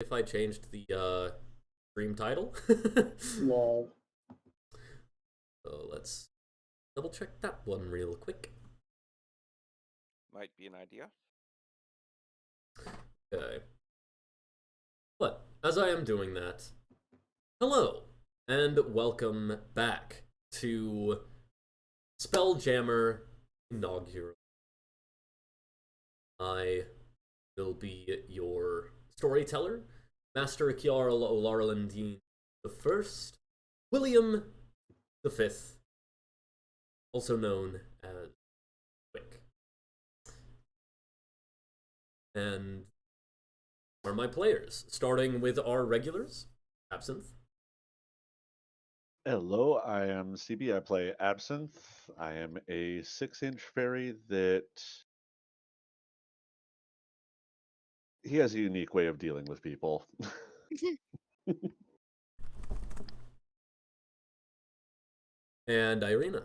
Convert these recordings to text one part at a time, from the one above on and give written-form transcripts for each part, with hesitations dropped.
if I changed the stream title. Lol. So let's double check that one real quick. Might be an idea. Okay. But as I am doing that, hello and welcome back to Spelljammer Inaugural. I will be your storyteller, Master Jarl O'Larlandine the First, William the Fifth, also known as Quick. And are my players, starting with our regulars, Absinthe. Hello, I am CB. I play Absinthe. I am a 6-inch fairy that he has a unique way of dealing with people. And Irina.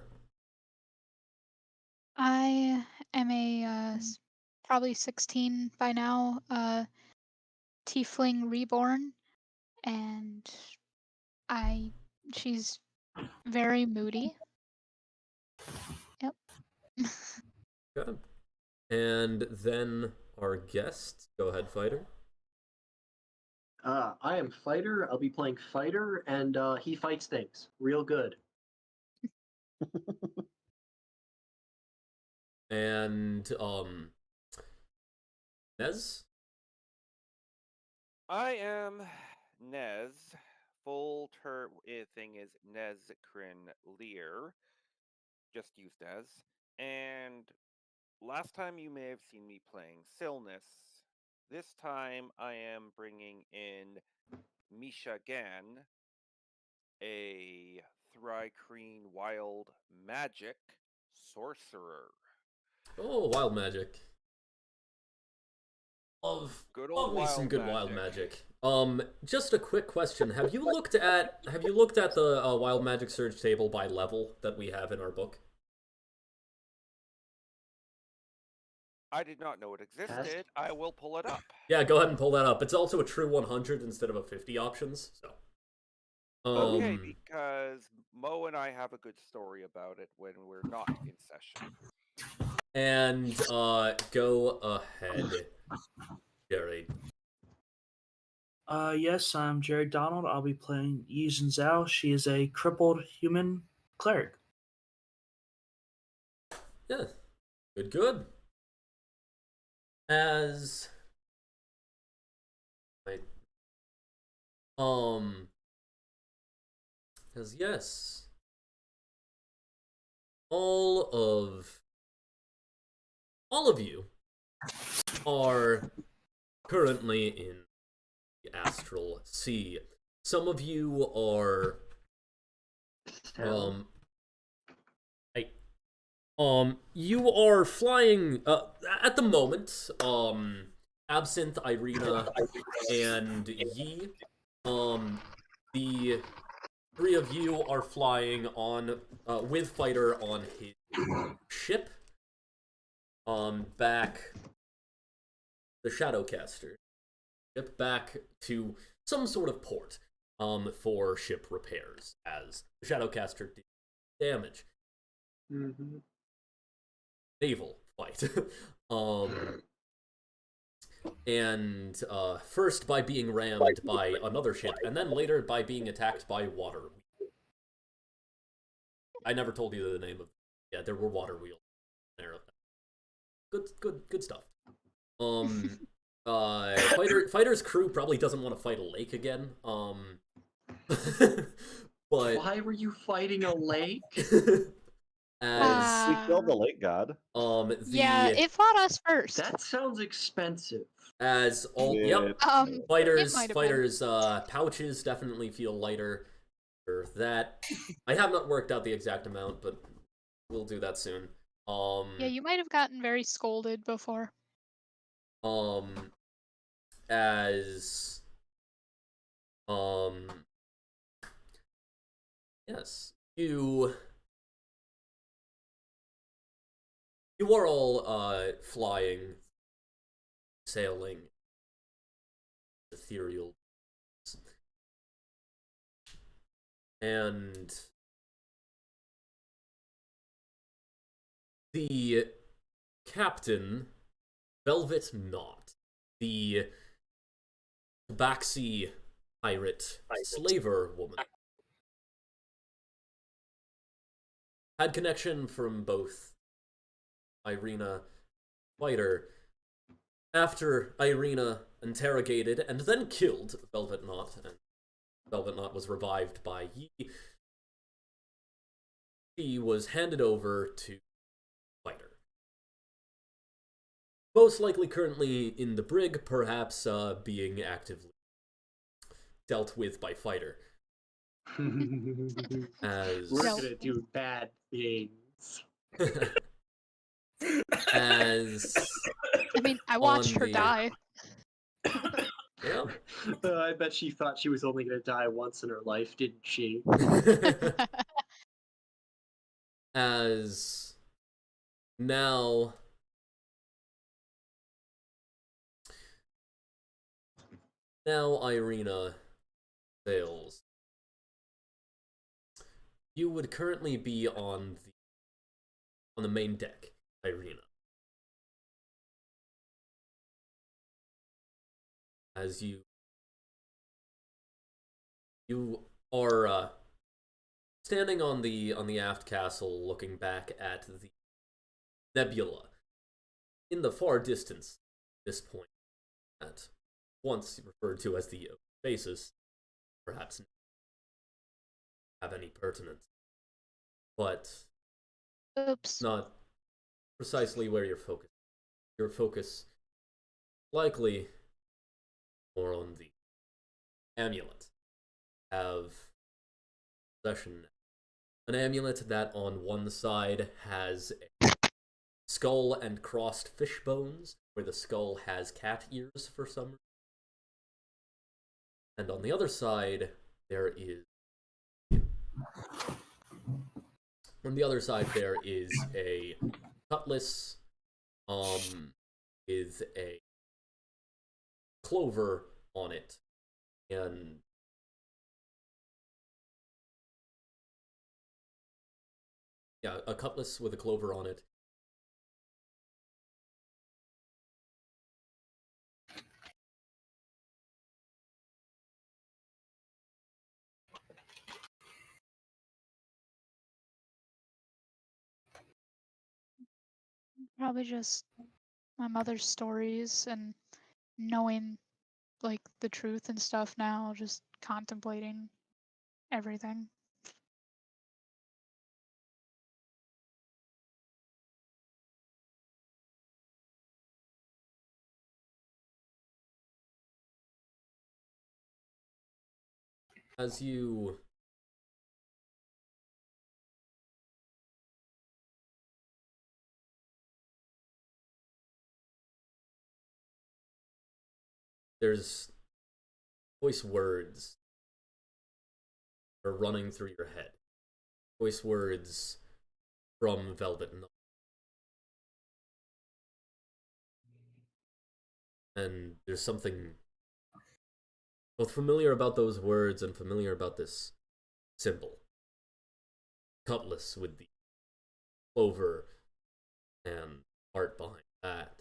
I am a probably 16 by now, tiefling reborn, and she's very moody. Yep. Good. And then our guest, go ahead, Fighter. I am Fighter. I'll be playing Fighter, and he fights things real good. And Nez. I am Nez. Full term thing is Nezkrin Lear. Just used as. And last time you may have seen me playing Silness. This time I am bringing in Misha Gan, a Thrycreen wild magic sorcerer. Oh, wild magic. Love me some good wild magic. Just a quick question: Have you looked at the wild magic surge table by level that we have in our book? I did not know it existed. I will pull it up. Yeah, go ahead and pull that up. It's also a true 100 instead of a 50 options. So. Okay, because Mo and I have a good story about it when we're not in session. And go ahead, Jerry. Yes, I'm Jerry Donald. I'll be playing Yizhen Zhao. She is a crippled human cleric. Yeah, good. As yes, all of you are currently in the astral sea. Some of you are you are flying at the moment. Absinthe, Irina, and Yi. The three of you are flying on with Fighter on his ship. Back the Shadowcaster ship back to some sort of port for ship repairs, as the Shadowcaster did damage. Mm-hmm. Naval fight. And first by being rammed by another ship, and then later by being attacked by water. I never told you the name of. Yeah, there were water wheels there. Good stuff. Fighter's crew probably doesn't want to fight a lake again. But why were you fighting a lake? We killed the lake god. Yeah, it fought us first. That sounds expensive. As all Yeah. fighters pouches definitely feel lighter. Or that I have not worked out the exact amount, but we'll do that soon. Yeah, you might have gotten very scolded before. As yes, you are all flying, sailing the ethereal. And the captain, Velvet Knot, the Tabaxi pirate slaver woman, had connection from both Irina and Fighter. After Irina interrogated and then killed Velvet Knot, and Velvet Knot was revived by Yi, he was handed over to Fighter. Most likely currently in the brig, perhaps being actively dealt with by Fighter. As We're gonna do bad things. as I mean, I watched on her the- die. yeah. I bet she thought she was only gonna die once in her life, didn't she? As now Irina fails. You would currently be on the main deck, Irina. As you are standing on the aft castle, looking back at the nebula in the far distance. At this point, at once referred to as the basis, perhaps have any pertinence, but Oops. not precisely where you're focused. Your focus likely more on the amulet. Have possession. An amulet that on one side has a skull and crossed fish bones, where the skull has cat ears for some reason. And on the other side, there is a cutlass with a clover on it, and yeah, a cutlass with a clover on it. Probably just my mother's stories and knowing like the truth and stuff now, just contemplating everything. As you there's voice words are running through your head. Voice words from Velvet Knot. And there's something both familiar about those words and familiar about this symbol. Cutlass with the clover and art behind that.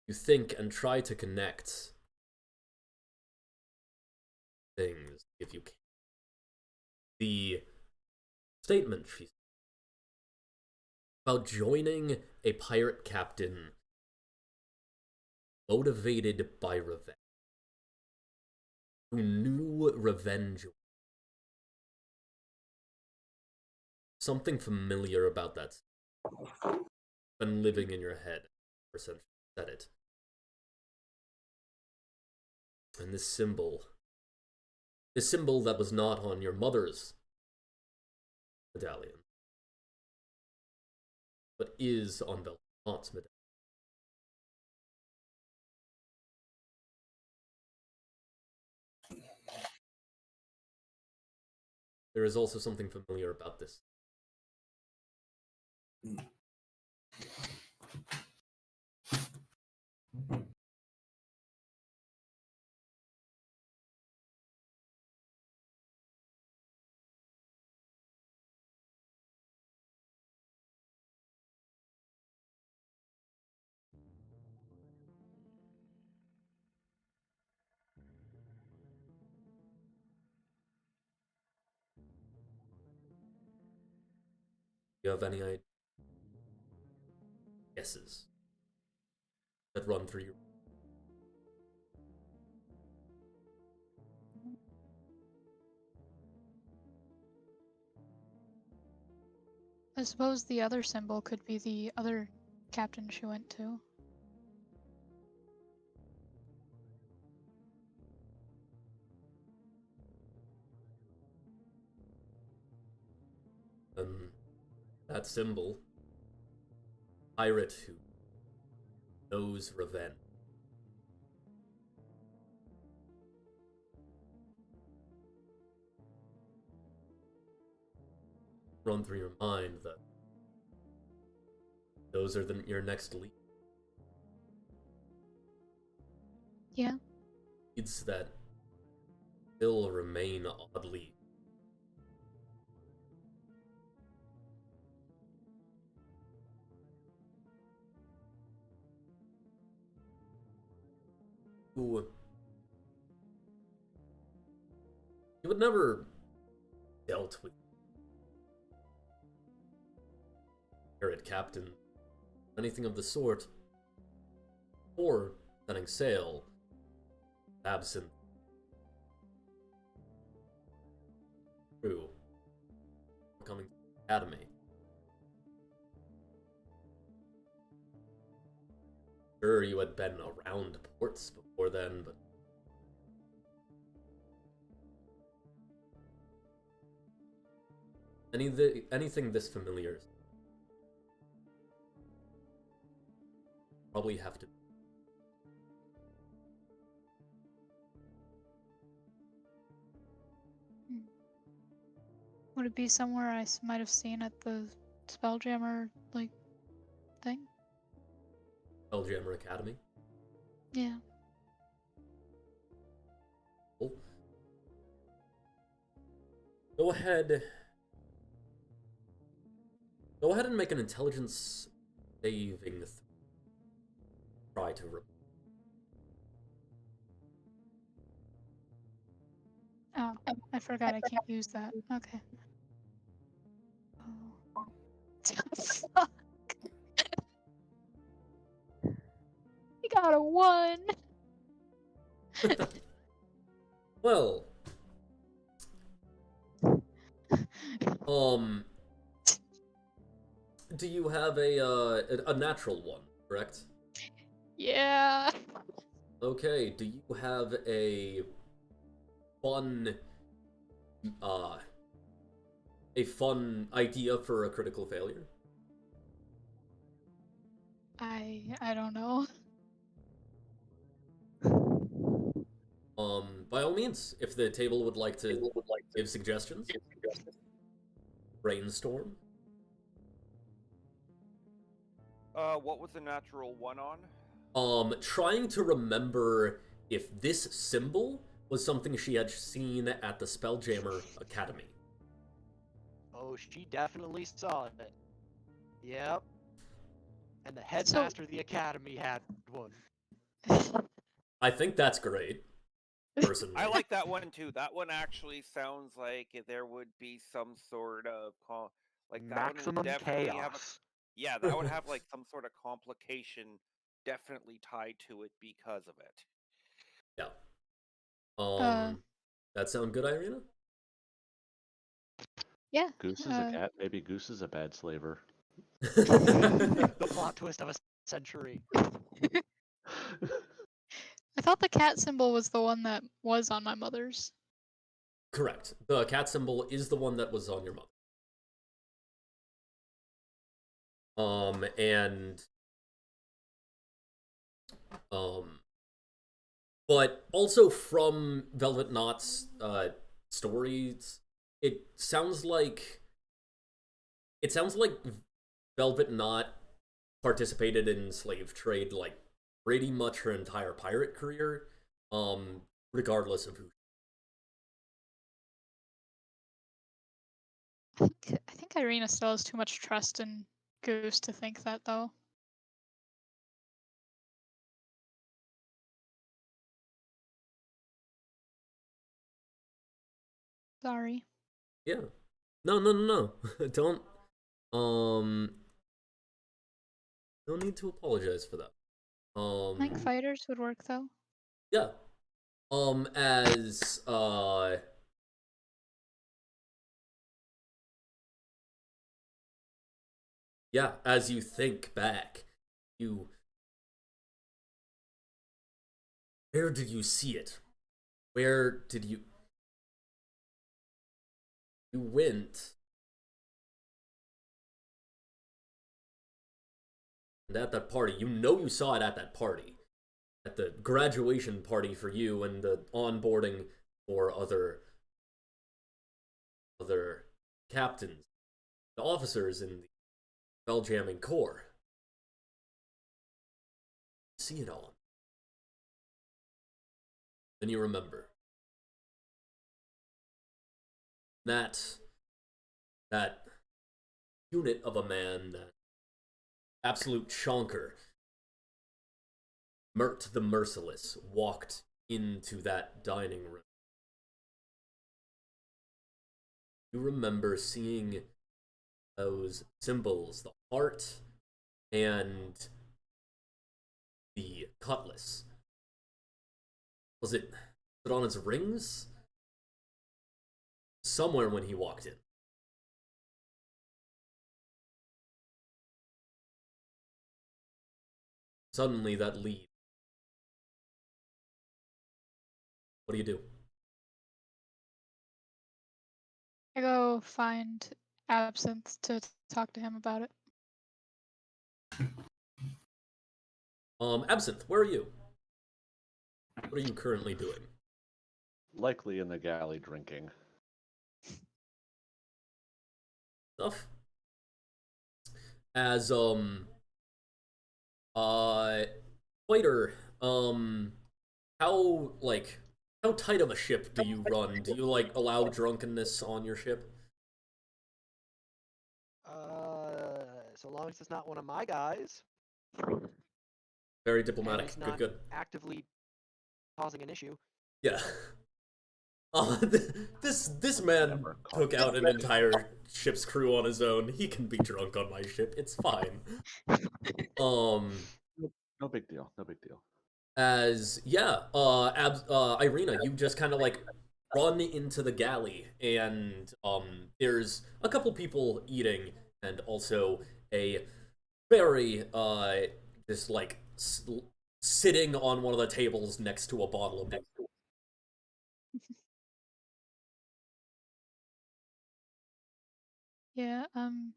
You think and try to connect things if you can. The statement she said about joining a pirate captain motivated by revenge, who knew revenge. Something familiar about that been living in your head ever since you said it. And this symbol that was not on your mother's medallion, but is on Velvet Knot's medallion. There is also something familiar about this. you have any guesses that run through your... I suppose the other symbol could be the other captain she went to. That symbol, pirate who knows revenge. Run through your mind that those are your next lead. Yeah. Leads that still remain oddly who you would never dealt with pirate captain, anything of the sort, or setting sail, absent crew coming to the academy. Sure, you had been around ports before then, but anything this familiar probably have to. Would it be somewhere I might have seen at the Spelljammer, like, thing? Spelljammer Academy? Yeah. Cool. Go ahead and make an intelligence saving try to Oh, I forgot I can't use that. Okay. Oh. Fuck. You got a 1. Well, do you have a natural one, correct? Yeah. Okay, do you have a fun idea for a critical failure? I don't know. By all means, if the table would like to give suggestions, brainstorm. What was the natural one on? Trying to remember if this symbol was something she had seen at the Spelljammer Academy. Oh, she definitely saw it. Yep. And the headmaster of the academy had one. I think that's great, personally. I like that one too. That one actually sounds like there would be some sort of like that maximum one would definitely chaos. have yeah, that would have like some sort of complication definitely tied to it because of it. Yeah. That sound good, Irina? Yeah. Goose is a cat. Maybe Goose is a bad slaver. The plot twist of a century. I thought the cat symbol was the one that was on my mother's. Correct. The cat symbol is the one that was on your mother. But also from Velvet Knot's stories, it sounds like Velvet Knot participated in slave trade like pretty much her entire pirate career, regardless of who. I think Irina still has too much trust in Goose to think that, though. Sorry. Yeah. No. Don't No need to apologize for that. I think fighters would work though. Yeah. As yeah, as you think back, where did you see it? Where did you went, and at that party, you saw it at that party. At the graduation party for you and the onboarding for other captains, the officers in the Spelljamming Corps. See it all. Then you remember that unit of a man, that absolute chonker, Mert the Merciless, walked into that dining room. You remember seeing those symbols, the heart and the cutlass. Was it on his rings? Somewhere when he walked in. Suddenly that lead. What do you do? I go find Absinthe to talk to him about it. Absinthe, where are you? What are you currently doing? Likely in the galley drinking. Stuff. As fighter, how tight of a ship do you run? Do you allow drunkenness on your ship? So long as it's not one of my guys. Very And diplomatic. it's Good, not good. actively causing an issue. Yeah. This man took out an entire ship's crew on his own. He can be drunk on my ship. It's fine. No big deal. No big deal. Irina, you just kind of run into the galley, and there's a couple people eating, and also a very just sitting on one of the tables next to a bottle of beer. Yeah, gonna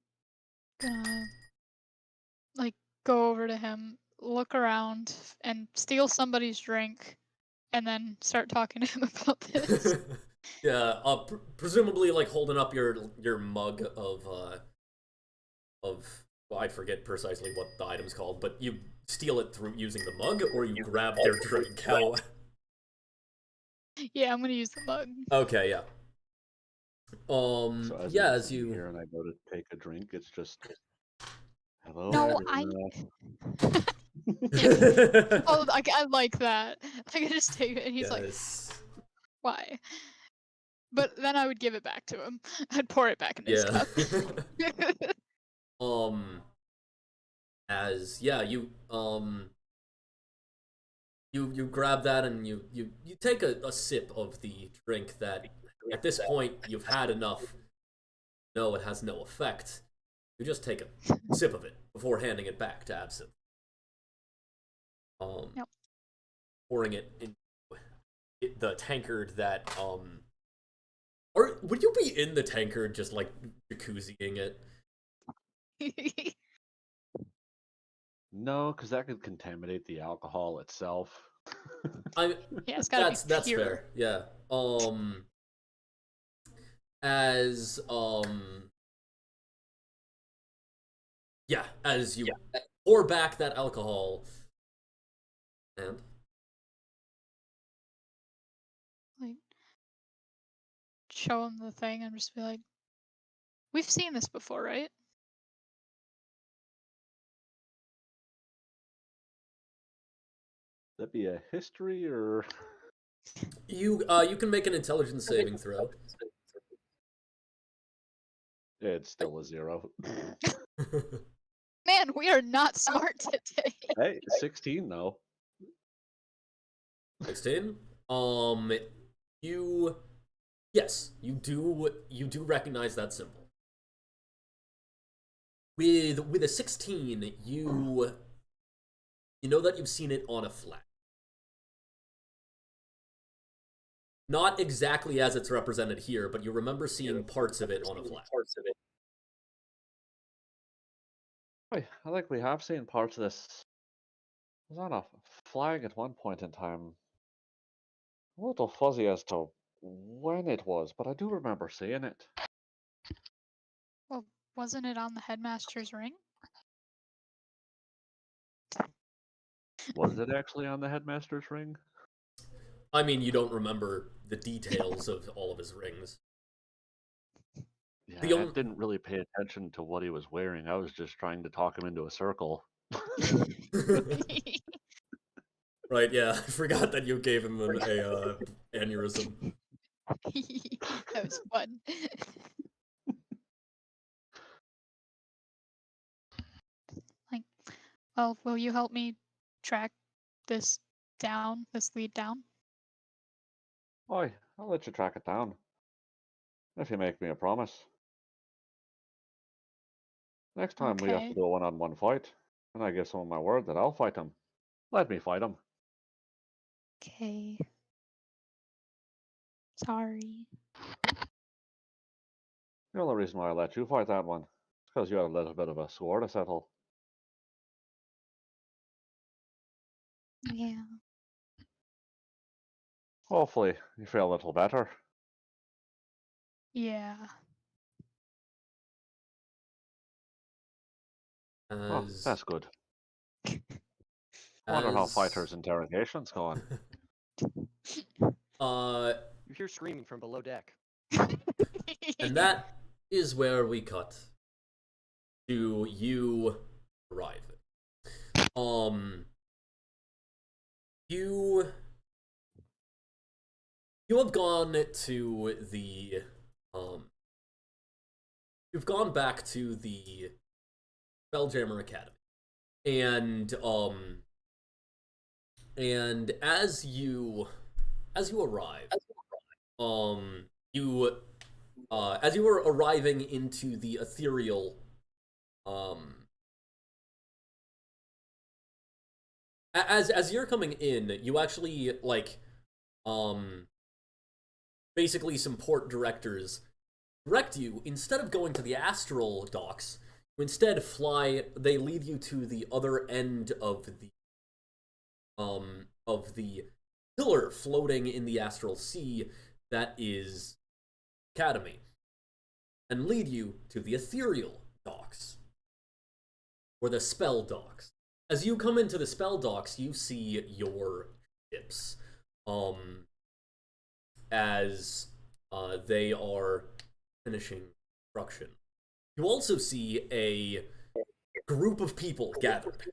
go over to him, look around, and steal somebody's drink, and then start talking to him about this. Yeah, presumably holding up your mug of well, I forget precisely what the item's called, but you steal it through using the mug, or you grab their drink. How? Yeah, I'm gonna use the mug. Okay, yeah. So Yeah, I'm as sitting you here and I go to take a drink, it's just hello. No, Oh, I like that. I could just take it, and he's like, yes. "Why?" But then I would give it back to him. I'd pour it back in his Yeah. cup. As yeah, you grab that and you take a sip of the drink that at this point you've had enough. No, it has no effect. You just take a sip of it before handing it back to Absinthe. Yep. Pouring it in the tankard that or would you be in the tankard just jacuzziing it? No, because that could contaminate the alcohol itself. I Yeah, it's gotta be that's pure. fair. Yeah. As yeah, as you pour back that alcohol and Show him the thing and just be like, "We've seen this before, right?" That be a history or you can make an intelligence saving throw. It's still a 0. Man, we are not smart today. Hey, 16 though. 16. Yes, you do recognize that symbol. With a 16, you know that you've seen it on a flag. Not exactly as it's represented here, but you remember seeing parts of it on a flag. Wait, I think we have seen parts of this. It was on a flag at one point in time. A little fuzzy as to when it was, but I do remember seeing it. Well, wasn't it on the headmaster's ring? Was it actually on the headmaster's ring? I mean, you don't remember the details of all of his rings. Yeah, The I only- didn't really pay attention to what he was wearing. I was just trying to talk him into a circle. Right, yeah, I forgot that you gave him an aneurysm. That was fun. Like, well, will you help me track this down, this lead down? Oi, I'll let you track it down. If you make me a promise. Next time we have Okay. to do a one-on-one fight, and I give someone my word that I'll fight him. Let me fight him. Okay. Sorry. The only reason why I let you fight that one is because you had a little bit of a score to settle. Yeah. Hopefully, you feel a little better. Yeah. Oh, As that's good. I wonder how as Fighter's interrogation's going. You hear screaming from below deck. and that is where we cut to you arriving. You have gone to the you've gone back to the Spelljammer Academy, and as you arrive, as you were arriving into the ethereal, as you're coming in, you actually basically some port directors direct you, instead of going to the astral docks, you instead they lead you to the other end of the pillar floating in the astral sea that is Academy, and lead you to the ethereal docks, or the spell docks. As you come into the spell docks, you see your ships, as they are finishing construction. You also see a group of people gathered,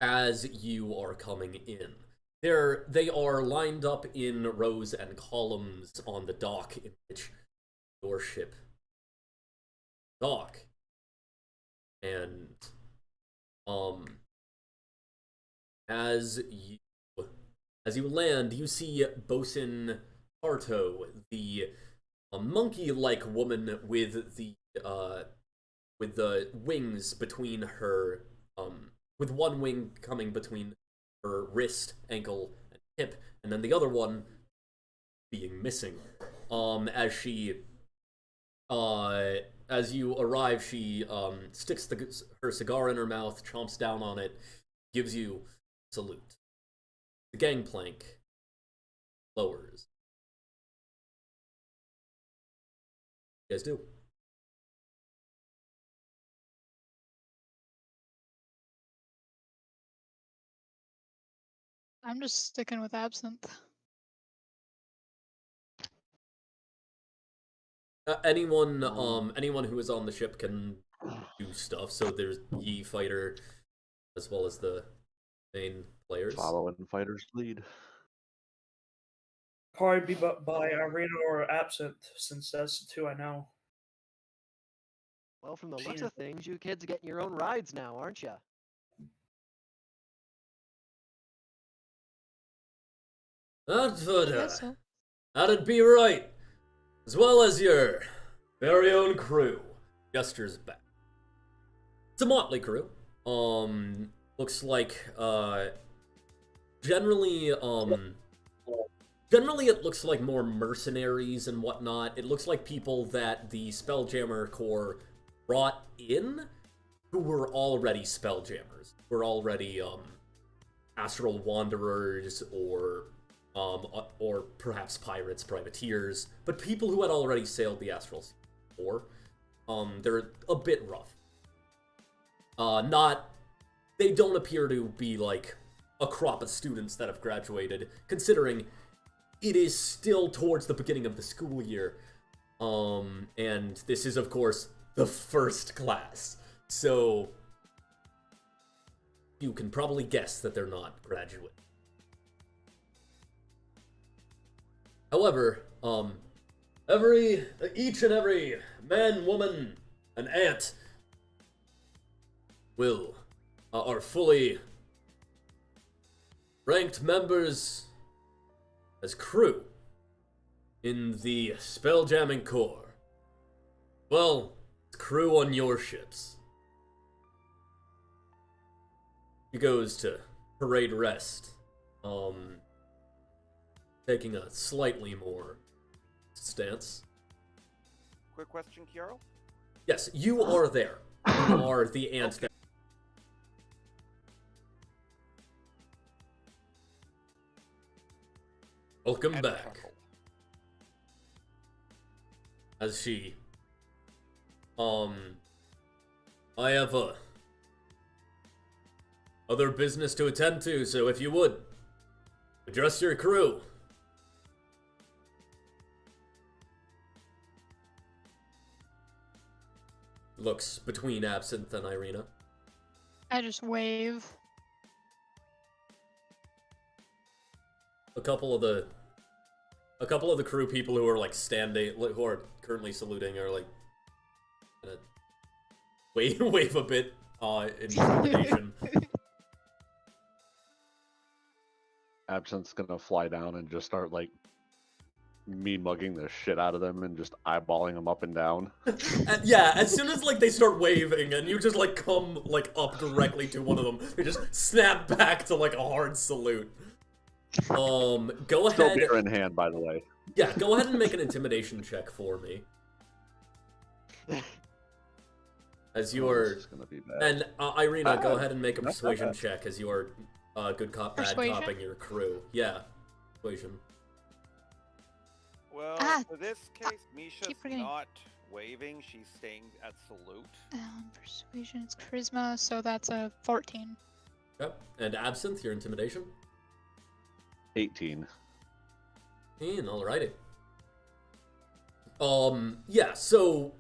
as you are coming in. They are lined up in rows and columns on the dock in which your ship dock. And as you land, you see Bosun Parto, the monkey-like woman with the wings between her, with one wing coming between her wrist, ankle, and hip, and then the other one being missing. As you arrive, she sticks her cigar in her mouth, chomps down on it, gives you a salute. The gangplank lowers. You guys do. I'm just sticking with absinthe. Anyone who is on the ship can do stuff. So there's Yi Fighter, as well as the main players. Following Fighter's lead. Probably be by Arena or Absinthe, since that's the two I know. Well, from the looks of things, you kids are getting your own rides now, aren't you? That'd be right. As well as your very own crew. Gestures back. It's a motley crew. Looks like, generally it looks like more mercenaries and whatnot. It looks like people that the Spelljammer Corps brought in who were already Spelljammers. Were already, astral wanderers or perhaps pirates, privateers, but people who had already sailed the astral sea before. They're a bit rough. They don't appear to be like a crop of students that have graduated, considering it is still towards the beginning of the school year. And this is, of course, the first class. So you can probably guess that they're not graduate. However, each and every man, woman, and ant are fully ranked members as crew in the Spelljamming Corps. Well, it's crew on your ships. He goes to parade rest, taking a slightly more stance. Quick question, Kiaro? Yes, you are there. You are the ant that... Welcome back. As she... I have, other business to attend to, so if you would, address your crew. Looks between Absinthe and Irina. I just wave. A couple of the crew people who are like standing, who are currently saluting, are like gonna wave a bit in intimidation. Absinthe's gonna fly down and just start like mugging the shit out of them and just eyeballing them up and down. And yeah, as soon as like they start waving and you just like come like up directly to one of them, they just snap back to like a hard salute. Go ahead. Still beer in hand, by the way. Yeah, go ahead and make an intimidation check for me. As you are, gonna be bad. and Irina, go ahead and make a persuasion check as you are good cop, bad Persuasion? copping your crew. Yeah, persuasion. Well, for this case, Misha's keep forgetting. not waving. She's staying at salute. Persuasion, it's charisma, so that's a 14. Yep. And Absinthe, your intimidation? 18. Alrighty. Yeah, so,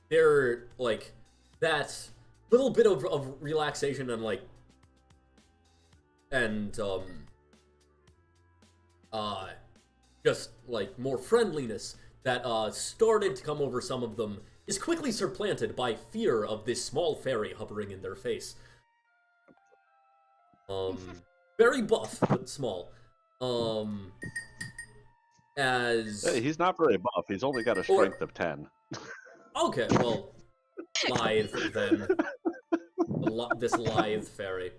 they're, like, that little bit of relaxation and, like, and, just, like, more friendliness that, started to come over some of them is quickly supplanted by fear of this small fairy hovering in their face. Very buff, but small. Hey, he's not very buff. He's only got a strength of 10. Okay, well, lithe then. This lithe fairy.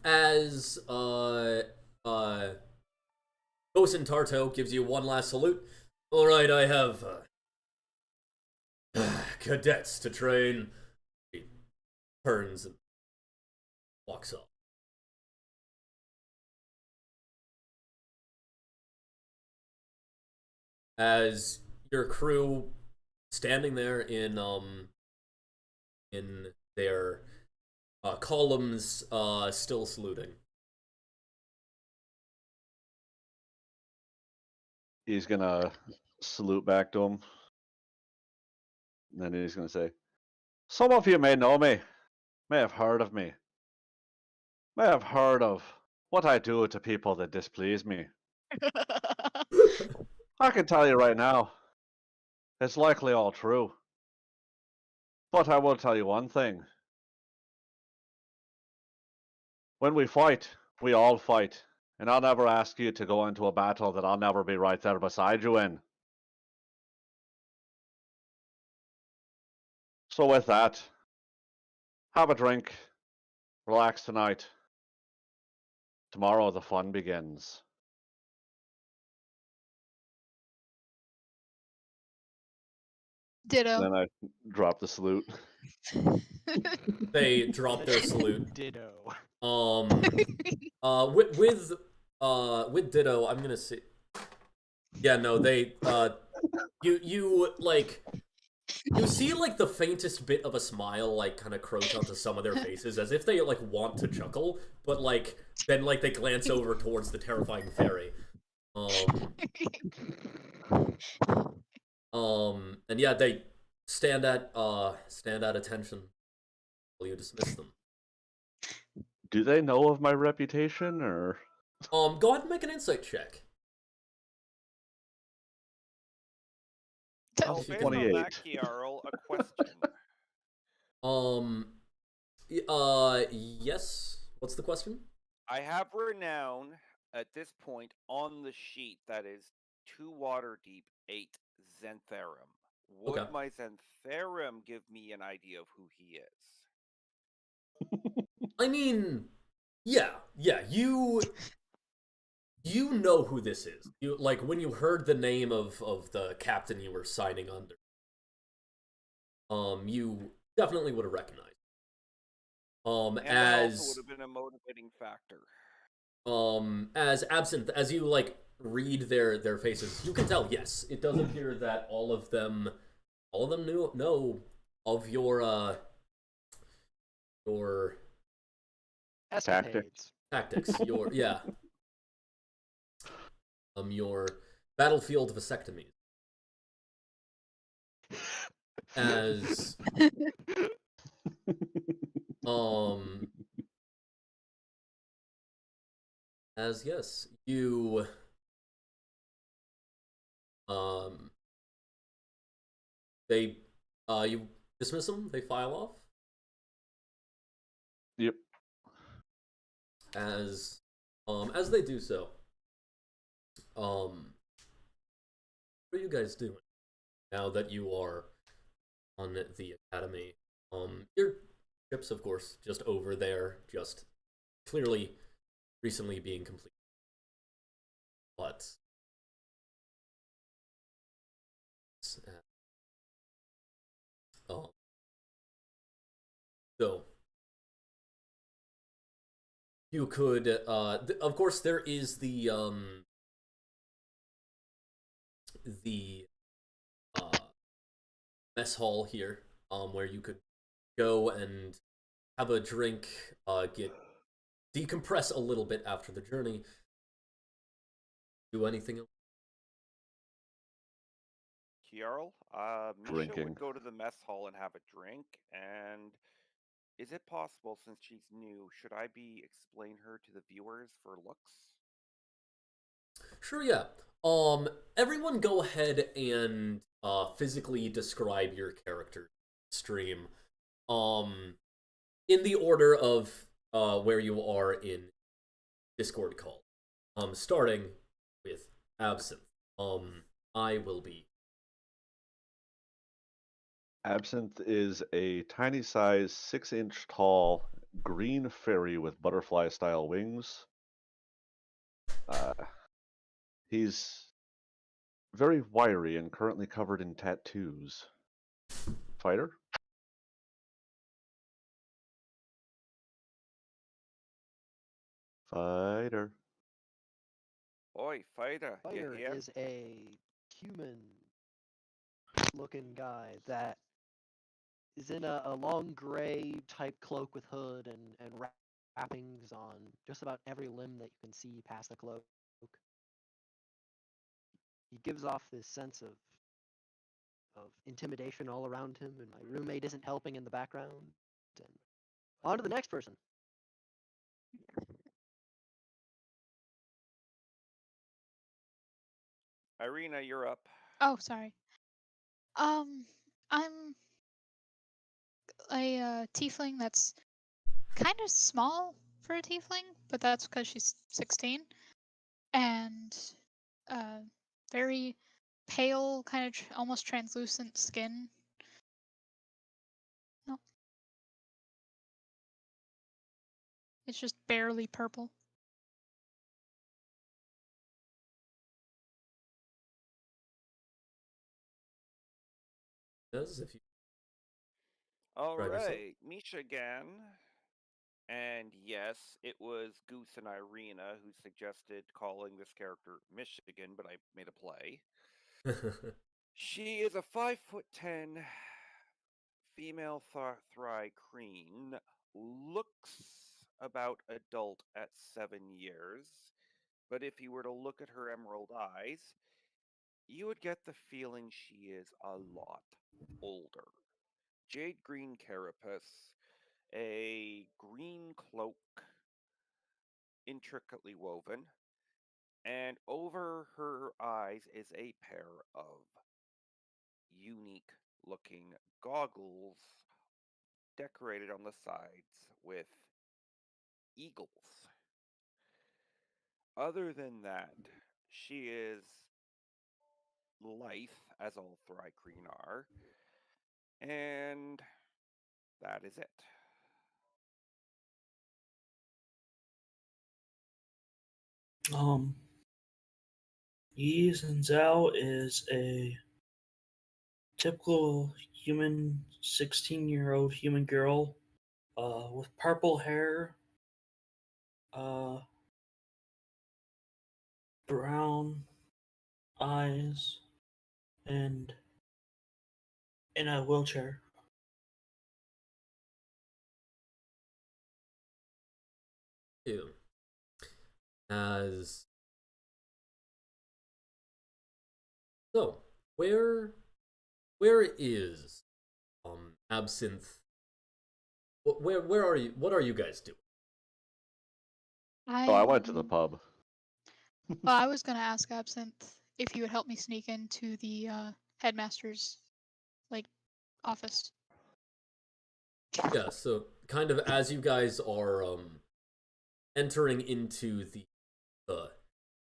As Bosun Tarto gives you one last salute. All right, I have cadets to train. He turns and walks up. As your crew standing there in their columns, still saluting. He's gonna salute back to him. And then he's gonna say, some of you may know me, may have heard of me, may have heard of what I do to people that displease me. I can tell you right now, it's likely all true. But I will tell you one thing. When we fight, we all fight. And I'll never ask you to go into a battle that I'll never be right there beside you in. So with that, have a drink, relax tonight. Tomorrow the fun begins. Ditto. Then I drop the salute. They drop their salute. Ditto. With Ditto, I'm gonna say, yeah, no, they, you like, you see like the faintest bit of a smile like kind of crouch onto some of their faces, as if they like want to chuckle, but like then like they glance over towards the terrifying fairy. And yeah, they stand at attention while you dismiss them. Do they know of my reputation, or? Go ahead and make an insight check. Well, based on 28. that, Kiarl, a question. Yes. What's the question? I have renown at this point on the sheet that is 2 water deep, 8 Xantherum. Would Okay. my Xantherum give me an idea of who he is? I mean, yeah, you know who this is. You like when you heard the name of the captain you were signing under. You definitely would have recognized. And that As also would have been a motivating factor. as absent as you like read their faces, you can tell. Yes, it does appear that all of them know of your Escapades. tactics. Your battlefield vasectomies. As yes, you they you dismiss them, they file off. Yep. As they do so, what are you guys doing now that you are on the academy? Your ships, of course, just over there, just clearly recently being completed. But so you could, of course, there is the mess hall here, where you could go and have a drink, decompress a little bit after the journey. Do anything else? Kiarl, Misha Drinking. would go to the mess hall and have a drink, and is it possible, since she's new, should I be explain her to the viewers for looks? Sure, yeah. Everyone go ahead and physically describe your character stream. In the order of where you are in Discord call. Starting with Absinthe. I will be. Absinthe is a tiny size, 6-inch tall green fairy with butterfly style wings. He's very wiry and currently covered in tattoos. Fighter? Fighter. Oi, fighter, you Fighter here? is a human-looking guy that is in a long gray type cloak with hood and wrappings on just about every limb that you can see past the cloak. He gives off this sense of intimidation all around him, and my roommate isn't helping in the background. And on to the next person. Irina, you're up. Oh, sorry. I'm a tiefling that's kind of small for a tiefling, but that's because she's 16, and very pale, kind of almost translucent skin. No, it's just barely purple. Does if you All Right, yourself. right, Misha again. And yes, it was Goose and Irina who suggested calling this character Michigan, but I made a play. She is a 5'10" female Thry-Kreen, looks about adult at 7 years, but if you were to look at her emerald eyes, you would get the feeling she is a lot older. Jade green carapace, a green cloak, intricately woven, and over her eyes is a pair of unique looking goggles decorated on the sides with eagles. Other than that, she is lithe, as all Thry-Kreen are, and that is it. Yi Zhao is a typical human 16-year-old human girl with purple hair, brown eyes, and in a wheelchair. you as so where is Absinthe? Where are you? What are you guys doing? Oh, I went to the pub. Well, I was gonna ask Absinthe if he would help me sneak into the headmaster's office. Yeah, so kind of as you guys are entering into the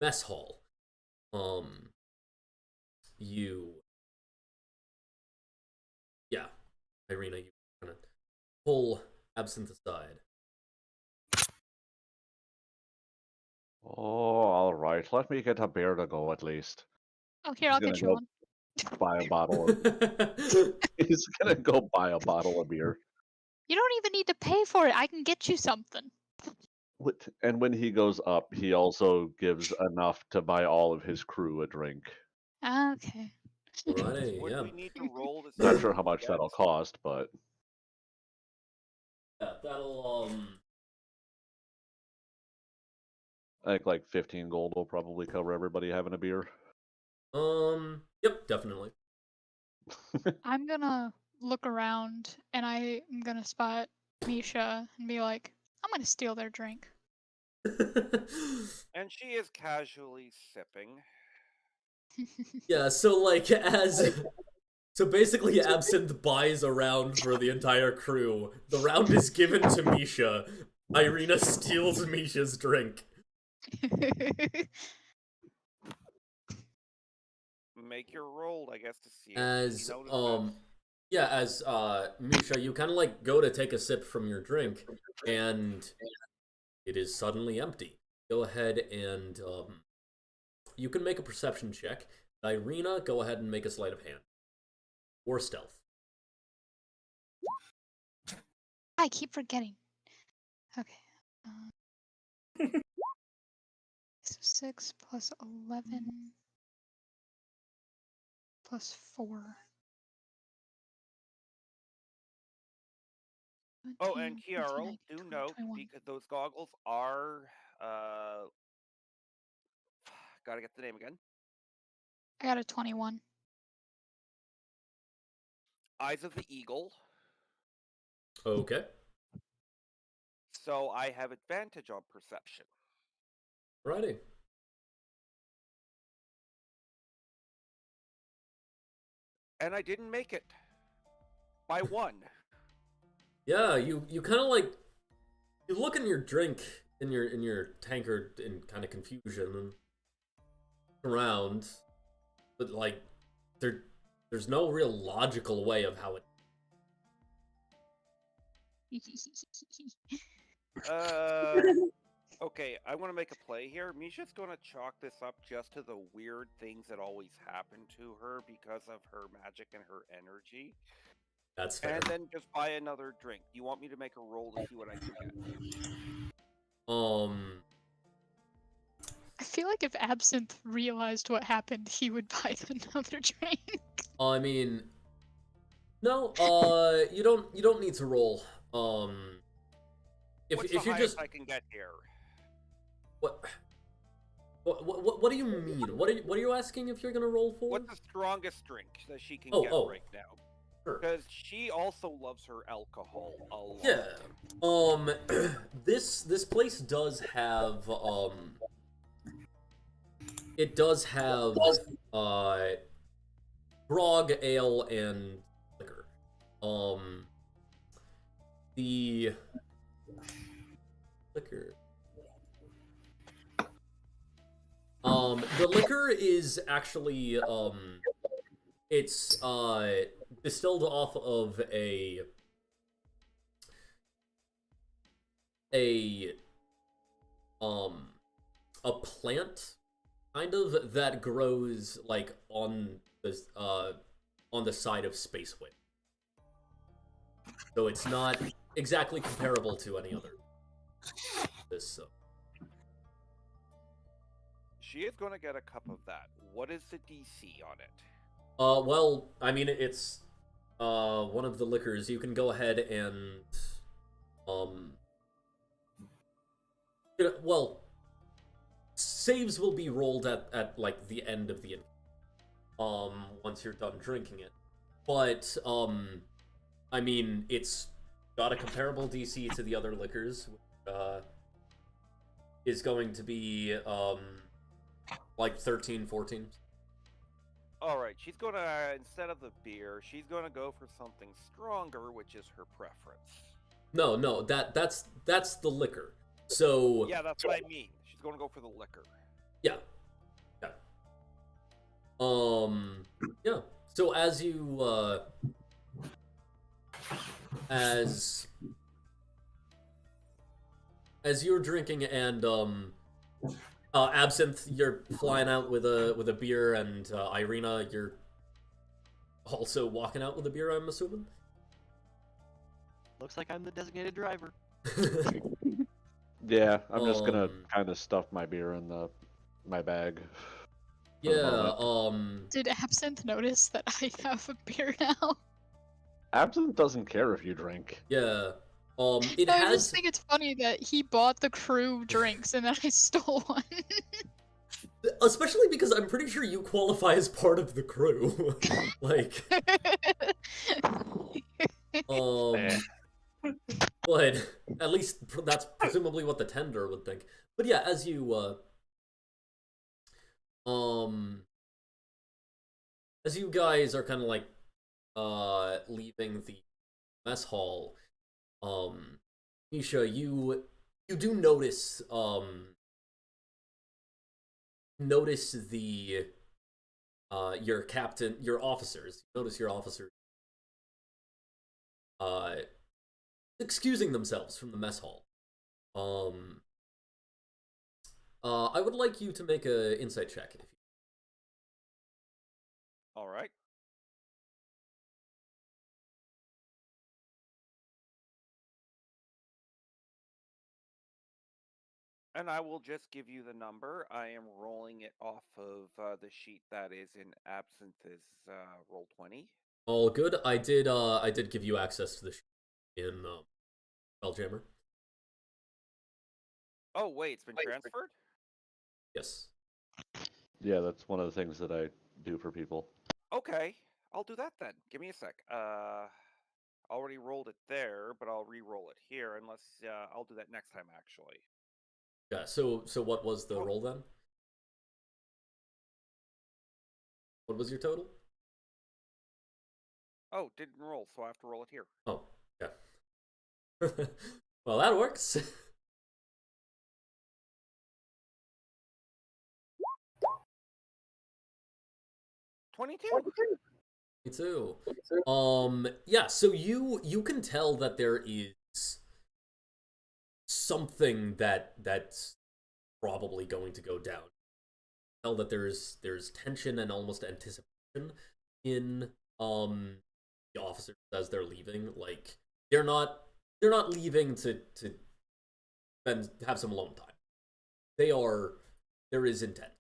mess hall, you yeah, Irina, you kind of pull Absinthe aside. Oh, all right. Let me get a beer to go at least. Oh, here, He's I'll gonna get you go one. buy a bottle of. He's gonna go buy a bottle of beer. You don't even need to pay for it. I can get you something. And when he goes up, he also gives enough to buy all of his crew a drink. Okay. Alrighty, Would yeah. we need to roll to see Not what sure we how much get? that'll cost, but Yeah, that'll I think like 15 gold will probably cover everybody having a beer. yep, definitely. I'm gonna look around and I'm gonna spot Misha and be like, I'm gonna steal their drink. And she is casually sipping. Yeah, so like so basically Absinthe buys a round for the entire crew. The round is given to Misha. Irina steals Misha's drink. Make your roll, I guess, to see if As you notice this. yeah, as Misha, you kind of like go to take a sip from your drink and it is suddenly empty. Go ahead and you can make a perception check. Irina, go ahead and make a sleight of hand or stealth. I keep forgetting. Okay. So 6 plus 11 plus 4. Oh, and 17, 18, Kiarl, 19, do 20, note, 21. because those goggles are, gotta get the name again. I got a 21. Eyes of the Eagle. Okay. So I have advantage on perception. Righty. And I didn't make it. By 1. Yeah, you kind of like you look in your drink in your tankard in kind of confusion and around, but like there's no real logical way of how it. Okay, I want to make a play here. Misha's going to chalk this up just to the weird things that always happen to her because of her magic and her energy. That's fair. And then just buy another drink. You want me to make a roll to see what I can get? I feel like if Absinthe realized what happened, he would buy another drink. I mean, no. You don't need to roll. If What's if the you're highest just I can get here? what do you mean? What are you asking if you're gonna roll for? What's the strongest drink that she can get right now? Sure. Because she also loves her alcohol a lot. Yeah. This place does have it does have grog, ale, and liquor. The liquor. The liquor is actually it's distilled off of a plant kind of that grows like on the side of Spaceway. So it's not exactly comparable to any other. This She is going to get a cup of that. What is the DC on it? well, I mean it's one of the liquors. You can go ahead and well, saves will be rolled at like the end of the once you're done drinking it. But I mean it's got a comparable DC to the other liquors, which is going to be like 13, 14. Alright, she's gonna, instead of the beer, she's gonna go for something stronger, which is her preference. No, that's the liquor. So yeah, that's what I mean. She's gonna go for the liquor. Yeah. Yeah. So as you as you're drinking and Absinthe, you're flying out with a beer, and Irina, you're also walking out with a beer, I'm assuming. Looks like I'm the designated driver. Yeah, I'm just gonna kind of stuff my beer in my bag. Yeah. Did Absinthe notice that I have a beer now? Absinthe doesn't care if you drink. Yeah. I just think it's funny that he bought the crew drinks and then I stole one. Especially because I'm pretty sure you qualify as part of the crew. Like, but at least that's presumably what the tender would think. But yeah, as you guys are kind of like leaving the mess hall, Misha, you do notice the your captain, your officers. Notice your officers excusing themselves from the mess hall. I would like you to make a insight check. If you... All right. And I will just give you the number. I am rolling it off of the sheet that is in Absinthe's Roll20. All good. I did give you access to the sheet in Spelljammer. Oh wait, it's been transferred? Yes. Yeah, that's one of the things that I do for people. Okay, I'll do that then. Give me a sec. Already rolled it there, but I'll re-roll it here unless I'll do that next time actually. Yeah, so what was the roll then? What was your total? Oh, didn't roll, so I have to roll it here. Oh, yeah. Well, that works. 22. Me too. Yeah, so you can tell that there is something that's probably going to go down. Tell that there's tension and almost anticipation in the officers as they're leaving. Like they're not leaving to spend have some alone time. There is intent.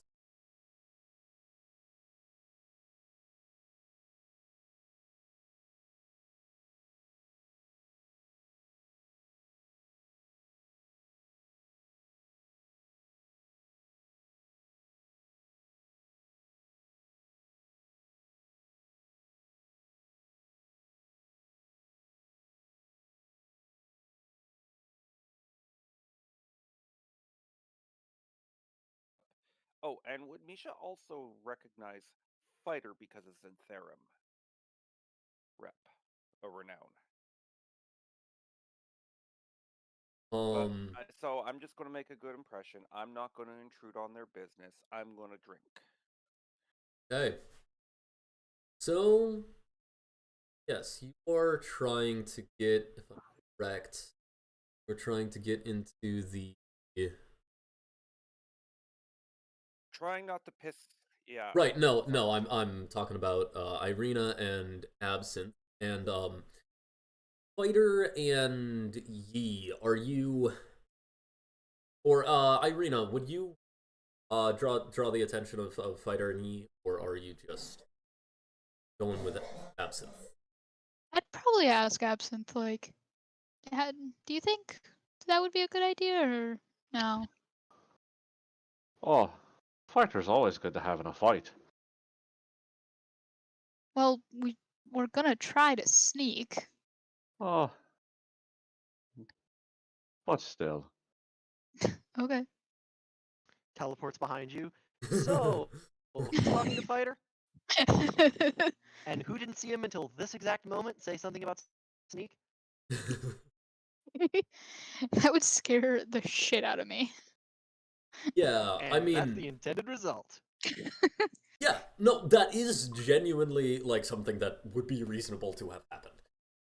Oh, and would Misha also recognize fighter because it's in Therum? Rep. A renown. So I'm just going to make a good impression. I'm not going to intrude on their business. I'm going to drink. Okay. So, yes, you are trying to get, if I'm correct, you're trying to get into the... Trying not to piss... Yeah. Right, no, I'm talking about Irina and Absinthe, and Fighter and Yi, are you... Or, Irina, would you draw the attention of Fighter and Yi, or are you just going with Absinthe? I'd probably ask Absinthe, like, do you think that would be a good idea, or no? Oh, fighter's always good to have in a fight. Well, we're gonna try to sneak. Oh, but still. Okay. Teleports behind you. So, talking to fighter, and who didn't see him until this exact moment say something about sneak? That would scare the shit out of me. Yeah, And I mean... that's the intended result. Yeah, no, that is genuinely, like, something that would be reasonable to have happened.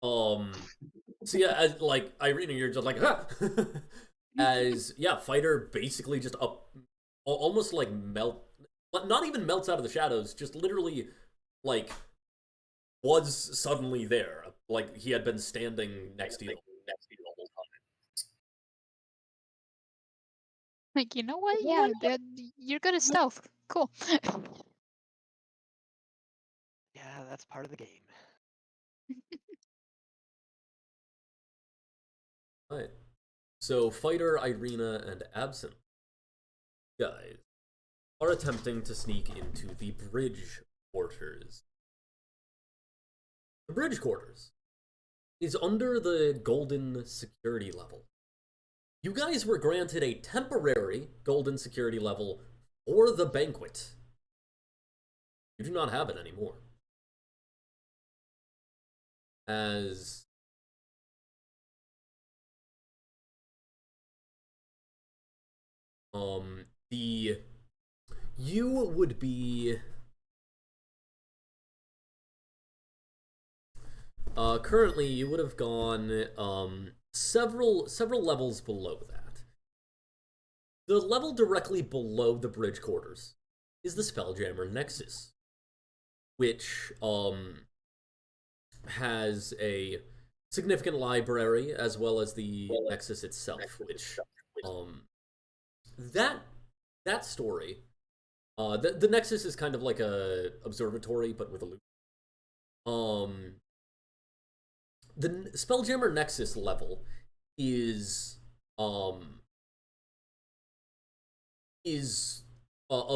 So yeah, as, like, Irina, you're just like, huh! As, yeah, Fighter basically just almost like not even melts out of the shadows, just literally, like, was suddenly there. Like, he had been standing next to you the whole time. Like, you know what? Yeah, you're good at stealth. Cool. Yeah, that's part of the game. Right. So, Fighter, Irina, and Absinthe, guys, are attempting to sneak into the bridge quarters. The bridge quarters is under the golden security level. You guys were granted a temporary golden security level for the banquet. You do not have it anymore. As you would be currently you would have gone several levels below that. The level directly below the bridge quarters is the Spelljammer Nexus, which has a significant library as well as the Nexus itself, which that story, the Nexus is kind of like a observatory but with a loop. The Spelljammer Nexus level is of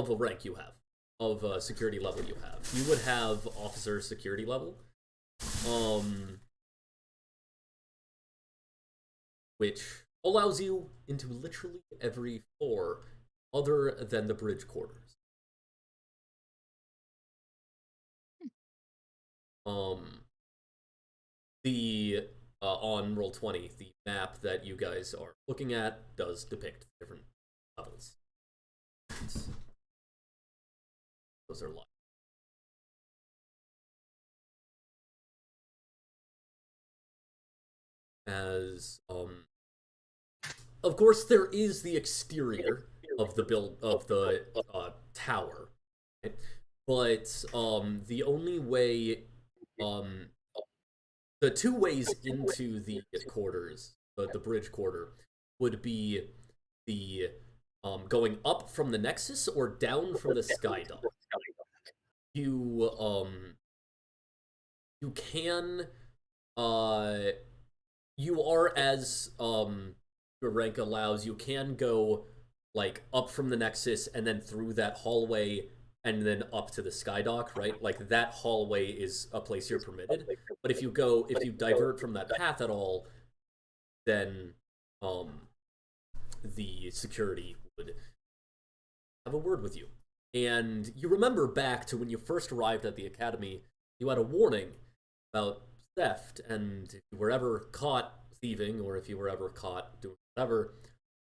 a rank you have, of a security level you have. You would have officer security level, which allows you into literally every floor other than the bridge quarters. the on Roll20, the map that you guys are looking at does depict different levels. Those are live. As of course, there is the exterior of the tower, right? But the only way, the two ways into the quarters, the bridge quarter, would be the going up from the Nexus or down from the Skydock. You can you are, as your rank allows, you can go like up from the Nexus and then through that hallway and then up to the Skydock, right? Like that hallway is a place you're permitted. But if you divert from that path at all, then the security would have a word with you. And you remember back to when you first arrived at the academy, you had a warning about theft, and if you were ever caught thieving, or if you were ever caught doing whatever,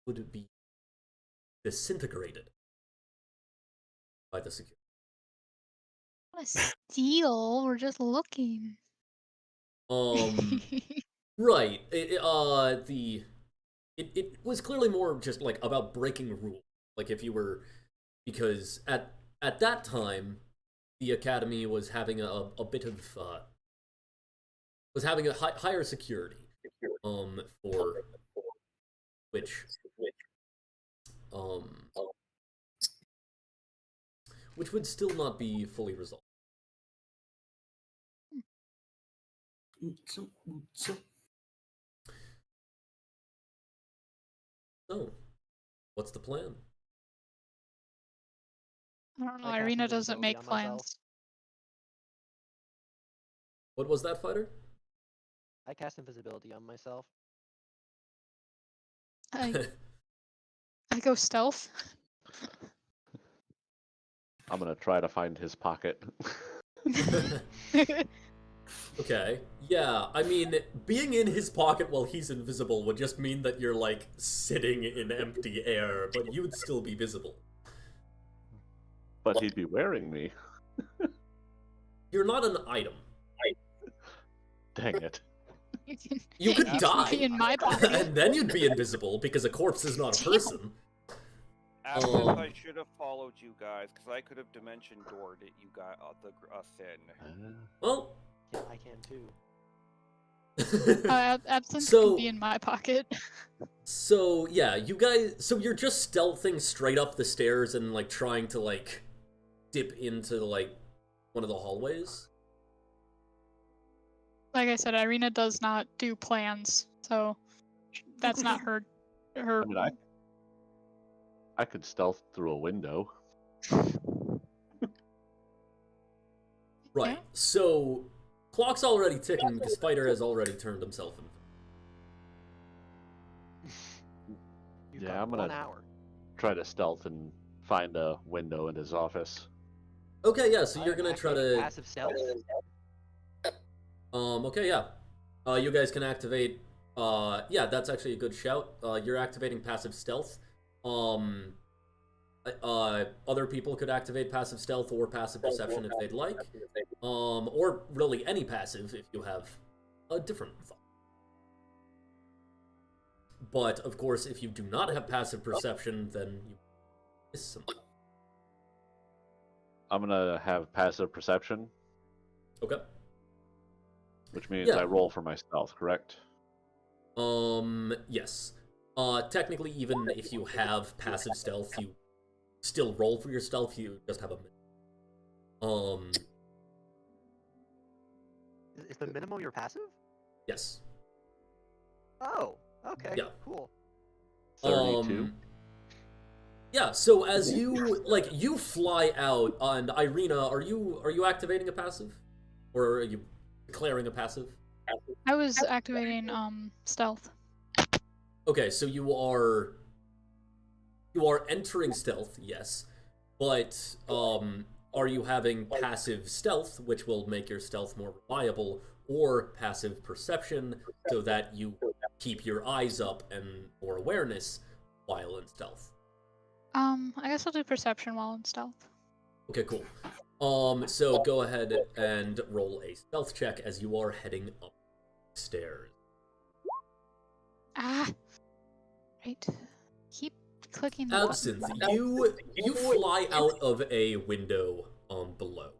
would be disintegrated by the security. Want to steal? We're just looking. Right. It was clearly more just like about breaking rules. Like if you were, because at that time, the academy was having a bit of was having a higher security for which would still not be fully resolved. So, what's the plan? I don't know. I cast Irina doesn't invisibility make on myself. plans. What was that, fighter? I cast invisibility on myself. I go stealth. I'm gonna try to find his pocket. Okay. Yeah, I mean, being in his pocket while he's invisible would just mean that you're, like, sitting in empty air, but you would still be visible. But he'd be wearing me. You're not an item. Dang it. You could You die, can be in my pocket. and then you'd be invisible, because a corpse is not a person. After I should have followed you guys, because I could have dimension doored it. You got us in. Well, Yeah, I can too. Absinthe So- can be in my pocket. So, yeah, you guys... So you're just stealthing straight up the stairs and, like, trying to, like, dip into, like, one of the hallways? Like I said, Irina does not do plans, so that's not her. I mean, I could stealth through a window. Right. Yeah. So, clock's already ticking because Fighter has already turned himself in. You've Yeah, got I'm gonna 1 hour. try to stealth and find a window in his office. Okay, yeah, so you're I'm gonna try activating to... passive stealth. Okay, yeah. You guys can activate... yeah, that's actually a good shout. You're activating passive stealth. Other people could activate passive stealth or passive perception if they'd like. Or really any passive if you have a different thought. But, of course, if you do not have passive perception, then you miss something. I'm gonna have passive perception, Okay. which means Yeah. I roll for my stealth, correct? Yes. Technically, even if you have passive stealth, you still roll for your stealth, you just have a minute. Is the minimum your passive? Yes. Oh, okay. Yeah. Cool. 32. Yeah, so as you, like, you fly out, and Irina, are you activating a passive? Or are you declaring a passive? I was activating stealth. Okay, so you are entering stealth, yes. But, are you having passive stealth, which will make your stealth more reliable, or passive perception so that you keep your eyes up and or awareness while in stealth. I guess I'll do perception while in stealth. Okay, cool. So go ahead and roll a stealth check as you are heading upstairs. Ah! Right. Keep clicking the Absinthe, button. you fly out of a window below.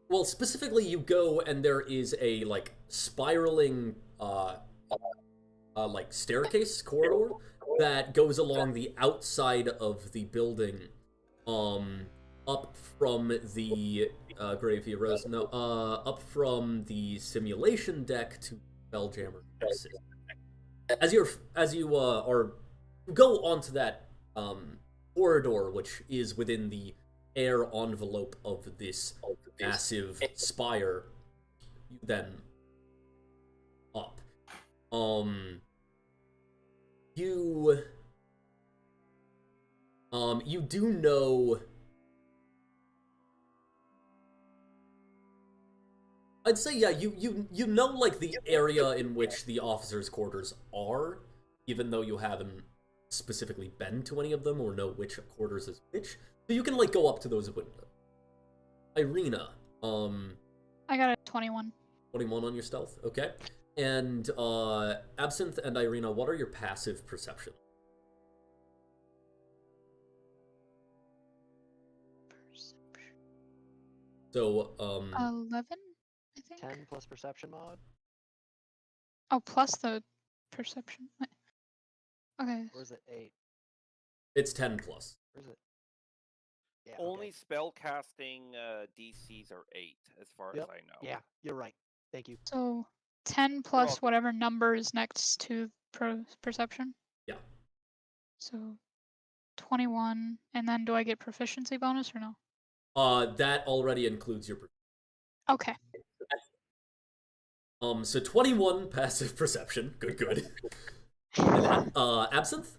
Well, specifically, you go and there is a like spiraling like staircase corridor that goes along the outside of the building, up from the Graveyard Rose. No, up from the simulation deck to Spelljammer. As you go onto that corridor, which is within the air envelope of this massive spire, you then up. You do know. I'd say yeah, you know like the area in which the officers' quarters are, even though you haven't specifically been to any of them or know which quarters is which. So you can like go up to those windows. Irina, I got a 21. 21 on your stealth, okay. And Absinthe and Irina, what are your passive perception? So 11, I think. 10 plus perception mod? Oh, plus the perception. Wait. Okay. Or is it 8? it's 10 plus. Or is it? Yeah. Only Okay. spell casting DCs are 8, as far Yep. as I know. Yeah, you're right. Thank you. So 10 plus welcome. whatever number is next to perception. Yeah. So 21, and then do I get proficiency bonus or no? That already includes your. Okay. So 21 passive perception. Good. And Absinthe?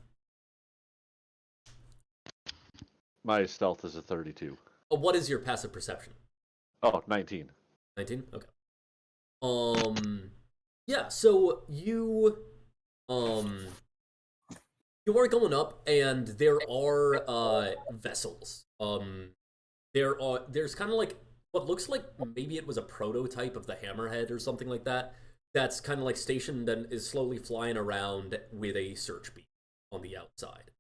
My stealth is a 32. What is your passive perception? Oh, 19. 19? Okay. Yeah, so you are going up and there are vessels. There's kind of like what looks like maybe it was a prototype of the Hammerhead or something like that. That's kind of like stationed and is slowly flying around with a search beam on the outside.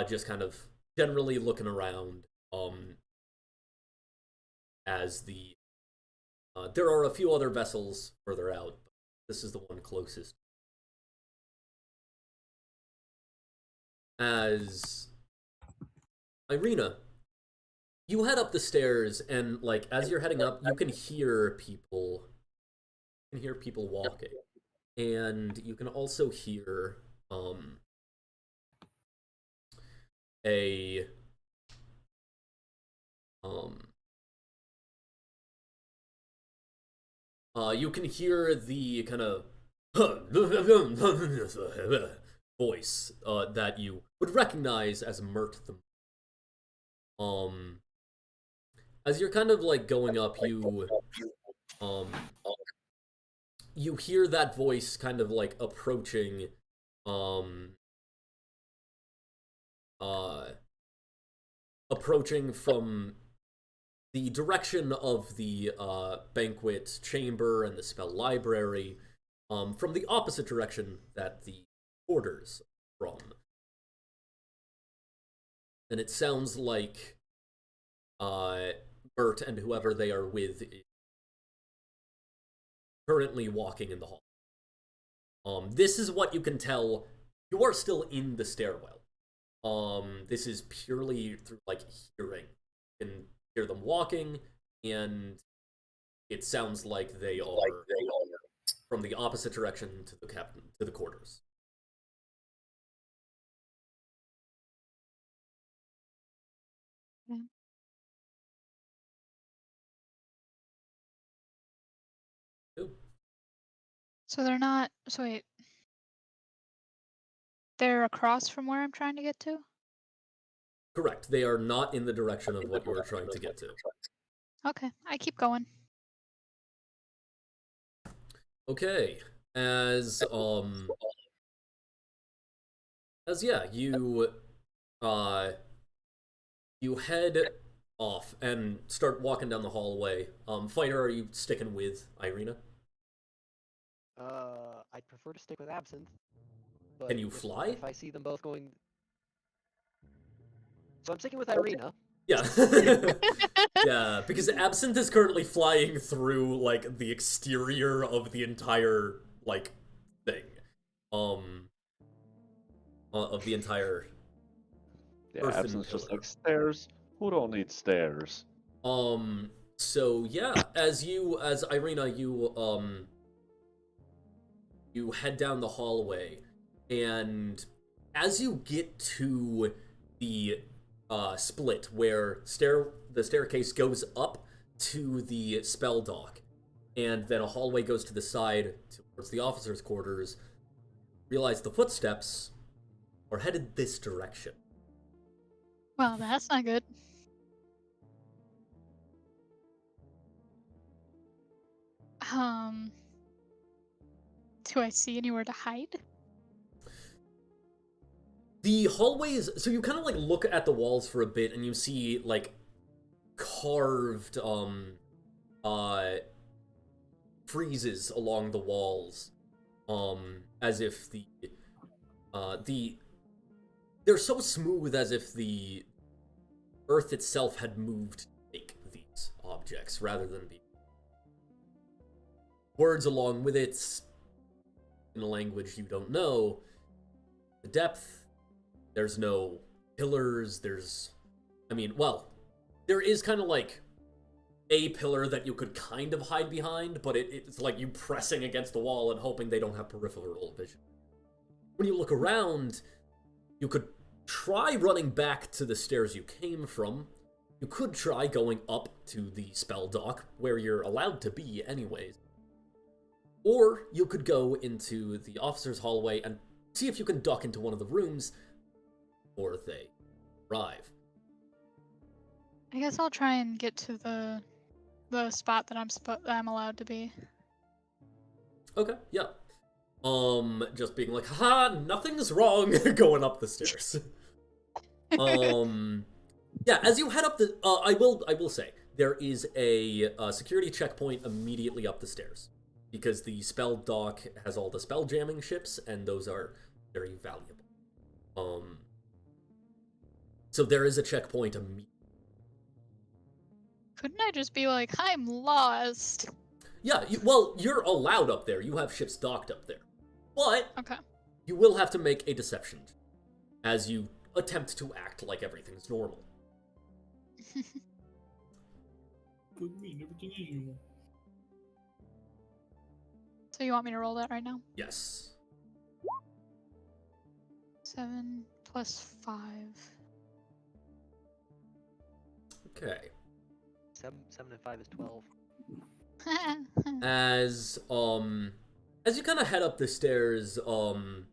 Just kind of generally looking around. As the there are a few other vessels further out, but this is the one closest. As Irina, you head up the stairs, and like as you're heading up, you can hear people. You can hear people walking, and you can also hear a you can hear the kind of voice that you would recognize as Mert the. As you're kind of like going up, you hear that voice kind of like approaching, approaching from the direction of the banquet chamber and the spell library, from the opposite direction that the quarters from. And it sounds like Bert and whoever they are with is currently walking in the hall. This is what you can tell. You are still in the stairwell. This is purely through like hearing. You can hear them walking, and it sounds like they are from the opposite direction to the quarters. Yeah. Ooh. So they're not. So wait. They're across from where I'm trying to get to? Correct. They are not in the direction of what you are trying to get to. Okay, I keep going. Okay, as yeah, you head off and start walking down the hallway. Fighter, are you sticking with Irina? I'd prefer to stick with Absinthe, but Can you fly? if I see them both going, so I'm sticking with Irina. Yeah. Yeah, because Absinthe is currently flying through, like, the exterior of the entire, like, thing. Of the entire Yeah, earthen Absint's just pillar. like, stairs? Who don't need stairs? So yeah, as Irina, you head down the hallway, and as you get to the split where the staircase goes up to the spell dock, and then a hallway goes to the side towards the officers' quarters, realize the footsteps are headed this direction. Well, that's not good. Do I see anywhere to hide? The hallways, so you kind of like look at the walls for a bit, and you see like carved friezes along the walls, as if the they're so smooth, as if the earth itself had moved to make these objects rather than be words along with it in a language you don't know. The depth, there's no pillars, there is kind of like a pillar that you could kind of hide behind, but it's like you pressing against the wall and hoping they don't have peripheral vision. When you look around, you could try running back to the stairs you came from. You could try going up to the spell dock, where you're allowed to be anyways. Or you could go into the officer's hallway and see if you can duck into one of the rooms before they arrive. I guess I'll try and get to the spot that I'm allowed to be. Okay, yeah. Just being like, haha, nothing's wrong, going up the stairs. Yeah, as you head up the, I will say, there is a security checkpoint immediately up the stairs, because the spell dock has all the spell jamming ships, and those are very valuable. So there is a checkpoint immediately. Couldn't I just be like, I'm lost? Yeah, you're allowed up there. You have ships docked up there. But Okay. you will have to make a deception as you attempt to act like everything's normal. What do you mean? Everything is normal. So you want me to roll that right now? Yes. 7 plus 5. Okay. 7 and 5 is 12. As you kind of head up the stairs, one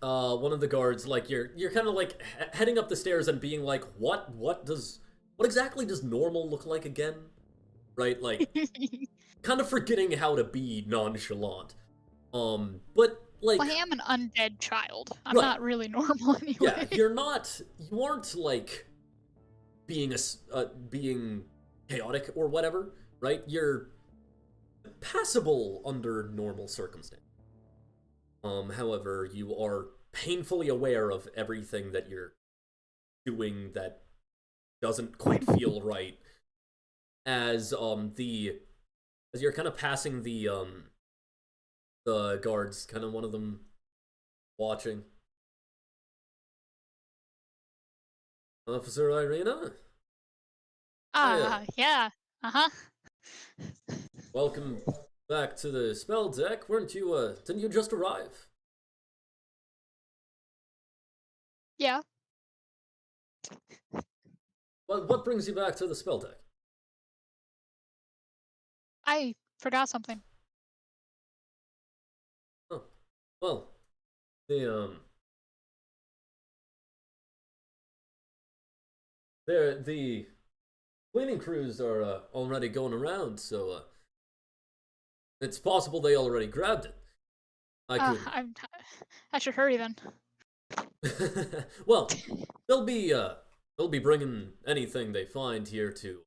of the guards, like, you're kind of like heading up the stairs and being like, what exactly does normal look like again? Right? Like, kind of forgetting how to be nonchalant. But like, Well, I am an undead child. I'm Right. not really normal anyway. yeah, you aren't like being chaotic or whatever, right? You're passable under normal circumstances. However, you are painfully aware of everything that you're doing that doesn't quite feel right. As you're kind of passing the guards, kind of one of them watching. Officer Irina? Yeah. Uh-huh. Welcome back to the spell deck. Didn't you just arrive? Yeah. What brings you back to the spell deck? I forgot something. Oh, well, the cleaning crews are already going around, so it's possible they already grabbed it. I should hurry then. Well, they'll be bringing anything they find here to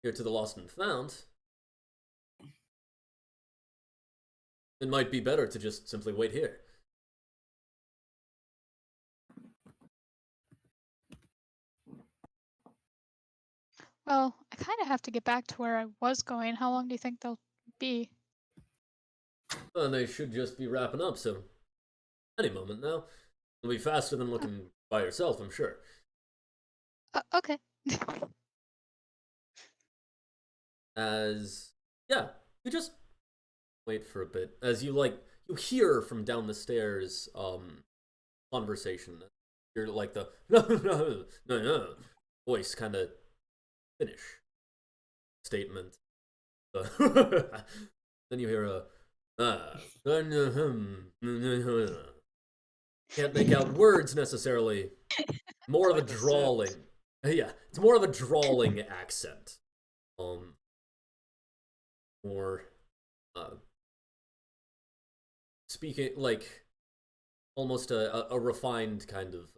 the Lost and Found. It might be better to just simply wait here. Well, I kind of have to get back to where I was going. How long do you think they'll be? And they should just be wrapping up, so any moment now. It'll be faster than looking by yourself, I'm sure. Okay. You just wait for a bit as you hear from down the stairs conversation. You're like the no voice kind of finish statement. Then you hear can't make out words necessarily. More of a drawling. Yeah, it's more of a drawling accent. More speaking like almost a refined kind of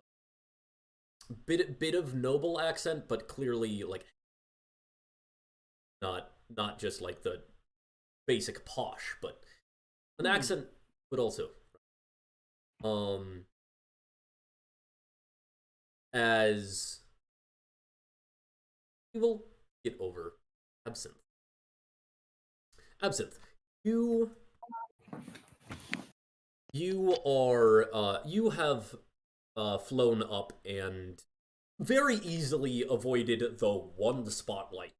bit of noble accent, but clearly like not just like the basic posh, but an accent, but also as we will get over Absinthe. Absinthe, you have flown up and very easily avoided the one spotlight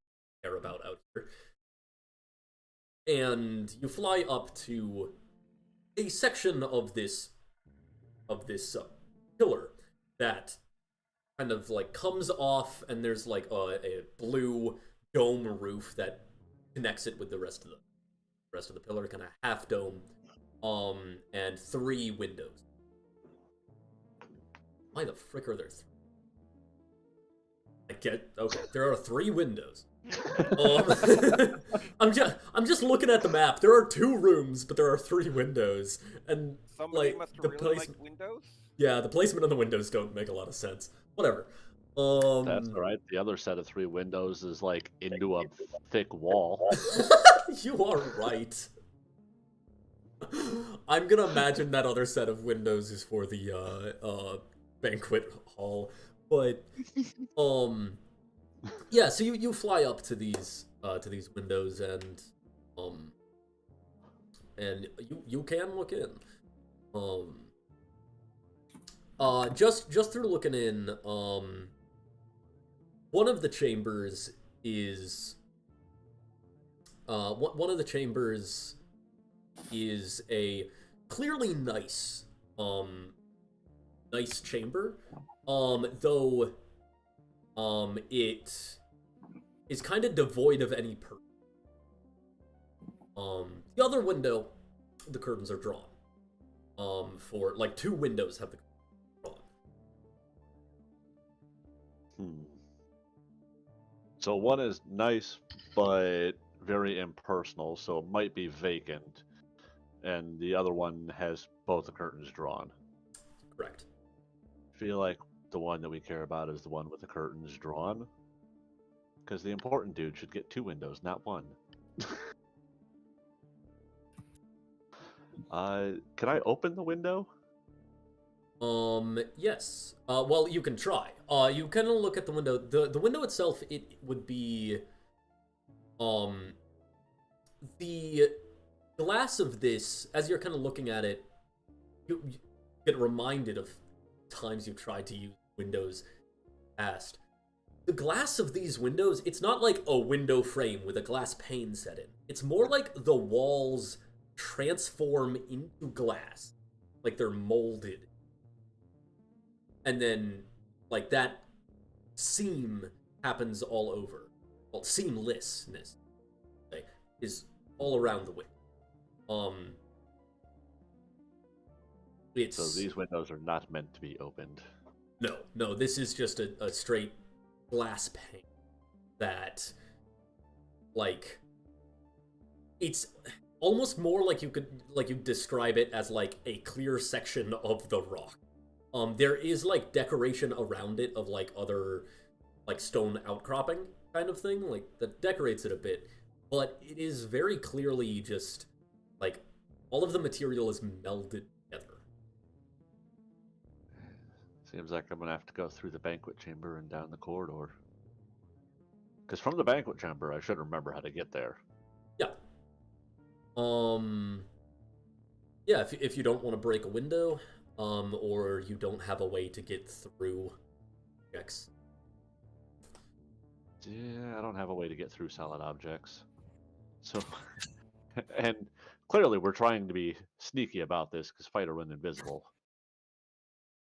you care about out here. And you fly up to a section of this pillar that kind of like comes off, and there's like a blue dome roof that connects it with the rest of the pillar, kind of half dome, and 3 windows. Why the frick are there 3? Okay, there are 3 windows. I'm just looking at the map. There are 2 rooms, but there are 3 windows, and Somebody like must the really place. like Windows. Yeah, the placement of the windows don't make a lot of sense. Whatever. That's alright. The other set of 3 windows is like into a thick wall. You are right. I'm gonna imagine that other set of windows is for the banquet hall, but yeah. So you fly up to these windows, and you can look in. Just through looking in, one of the chambers is a clearly nice chamber, though it is kind of devoid of any purpose. The other window, the curtains are drawn. For like 2 windows have the curtains drawn. So one is nice, but very impersonal, so it might be vacant. And the other one has both the curtains drawn. Correct. I feel like the one that we care about is the one with the curtains drawn. Because the important dude should get 2 windows, not 1. Can I open the window? Yes. Well, you can try. You kind of look at the window. The window itself, it would be, the glass of this, as you're kind of looking at it, you get reminded of times you tried to use windows past. The glass of these windows, it's not like a window frame with a glass pane set in. It's more like the walls transform into glass. Like they're molded. And then, like, that seam happens all over. Well, seamlessness, okay, is all around the window. So these windows are not meant to be opened. No, this is just a straight glass pane. that, like, it's almost more like you describe it as like a clear section of the rock. There is like decoration around it of like other like stone outcropping kind of thing, like that decorates it a bit, but it is very clearly just like all of the material is melded together. Seems like I'm gonna have to go through the banquet chamber and down the corridor. Because from the banquet chamber, I should remember how to get there. Yeah. Yeah, if you don't want to break a window, or you don't have a way to get through checks. Yeah, I don't have a way to get through solid objects. So, and clearly we're trying to be sneaky about this because fighter went invisible.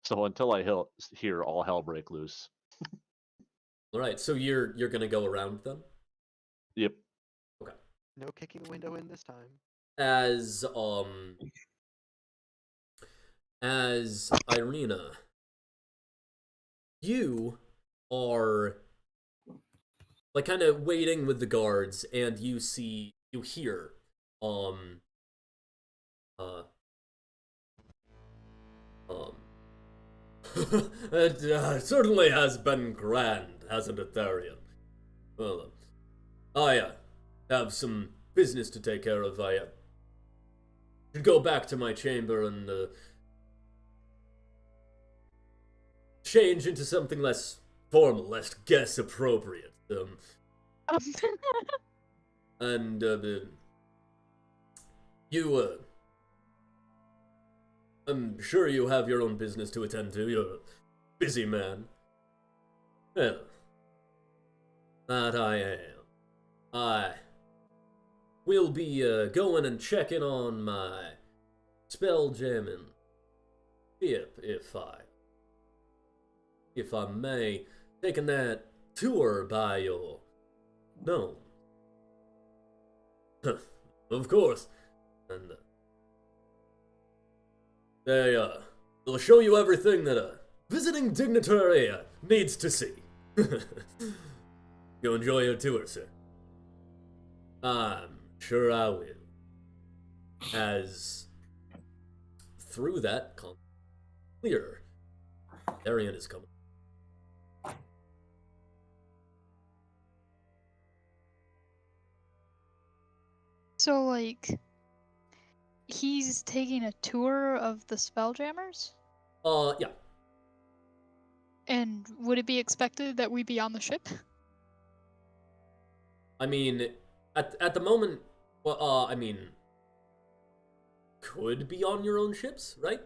So until I hear all hell break loose. All right, so you're gonna go around then. Yep. Okay. No kicking a window in this time. As Irina, you are like kind of waiting with the guards, and you hear it certainly has been grand, hasn't it, Tharian? Well, I have some business to take care of. I should go back to my chamber and change into something less formal, less guest appropriate. And you, I'm sure you have your own business to attend to. You're a busy man. Well, that I am. I will be going and checking on my spelljamming ship, if I may, taking that tour by your gnome. Of course. And they'll show you everything that a visiting dignitary needs to see. Go enjoy your tour, sir. I'm sure I will. As through that clear, Arian is coming. So, like, he's taking a tour of the Spelljammers? Yeah. And would it be expected that we be on the ship? I mean, at the moment, well, I mean, could be on your own ships, right?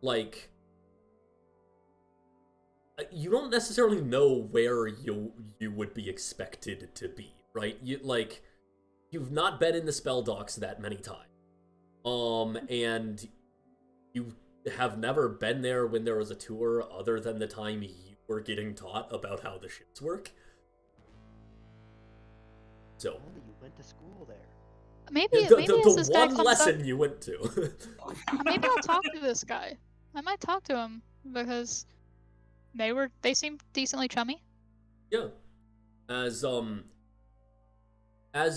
Like, you don't necessarily know where you would be expected to be, right? You've not been in the spell docks that many times. And you have never been there when there was a tour other than the time you were getting taught about how the ships work. So Only you went to school there. Maybe, the maybe as this guy one comes lesson up, you went to. maybe I'll talk to this guy. I might talk to him because they seem decently chummy. Yeah. As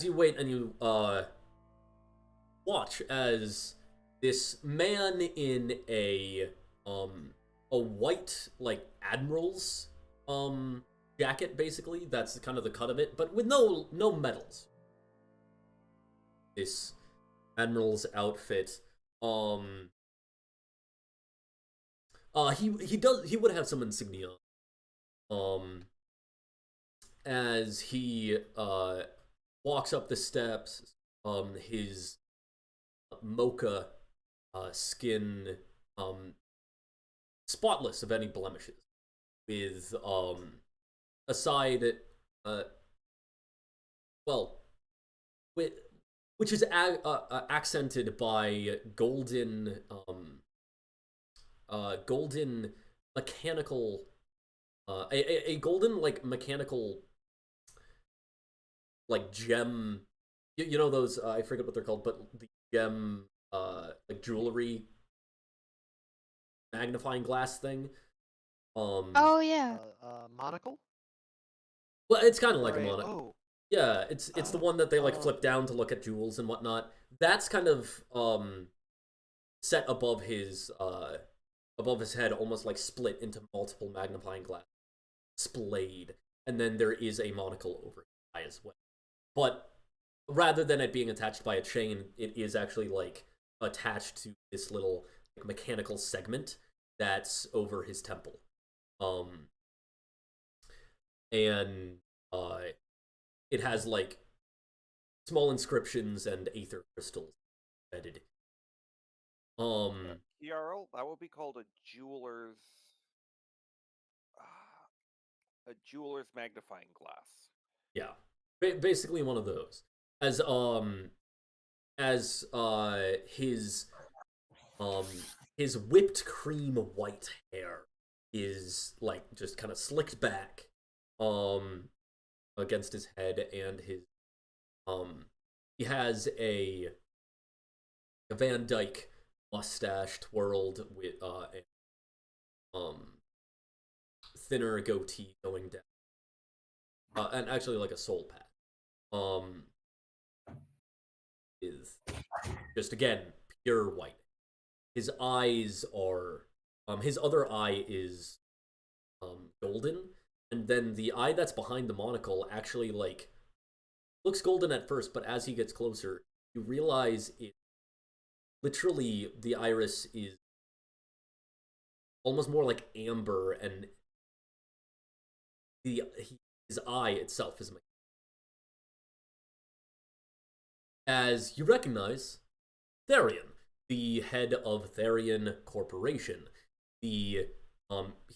you wait and you watch as this man in a white like admiral's jacket, basically, that's kind of the cut of it, but with no medals. This admiral's outfit, he would have some insignia as he walks up the steps, his mocha skin spotless of any blemishes, with a side well, which is accented by golden golden mechanical a golden like mechanical like gem, you know those I forget what they're called, but the gem like jewelry magnifying glass thing. Oh yeah. Monocle? Well, it's kind of like Or a a- monocle. oh, Yeah, it's the one that they like oh. flip down to look at jewels and whatnot. That's kind of set above his head, almost like split into multiple magnifying glass, splayed, and then there is a monocle over his eye as well. But rather than it being attached by a chain, it is actually like attached to this little like, mechanical segment that's over his temple. And it has like small inscriptions and aether crystals embedded. Jarl, that would be called a jeweler's magnifying glass. Yeah, basically one of those. As his whipped cream white hair is like just kind of slicked back against his head, and his he has a Van Dyke mustache twirled with thinner goatee going down, and actually like a soul pad. Is just again pure white. His eyes are his other eye is golden, and then the eye that's behind the monocle actually like looks golden at first, but as he gets closer, you realize it literally the iris is almost more like amber, and his eye itself is as you recognize Therian, the head of Therian Corporation. The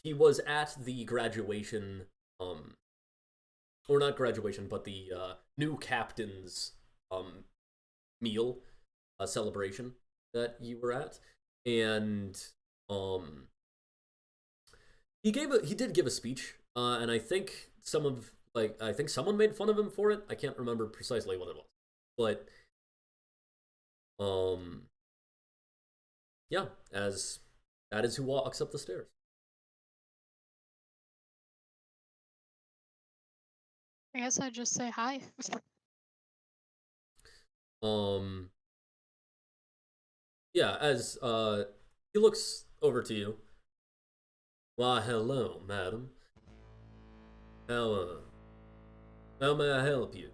he was at the graduation or not graduation, but the new captain's meal celebration that you were at, and he did give a speech, and I think I think someone made fun of him for it. I can't remember precisely what it was, but yeah, as that is who walks up the stairs. I guess I'd just say hi. Yeah, as he looks over to you. Why, hello, madam. How may I help you?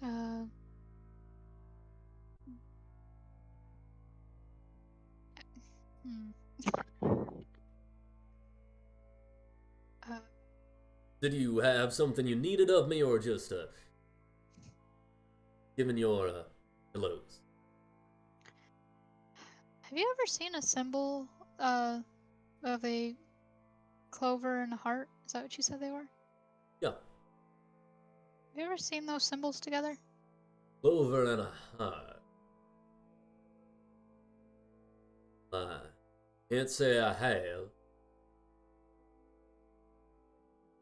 uh, hmm. Did you have something you needed of me, or just giving your hellos? Have you ever seen a symbol of a clover and a heart? Is that what you said they were? Yeah, Have you ever seen those symbols together? clover and a heart. I can't say I have.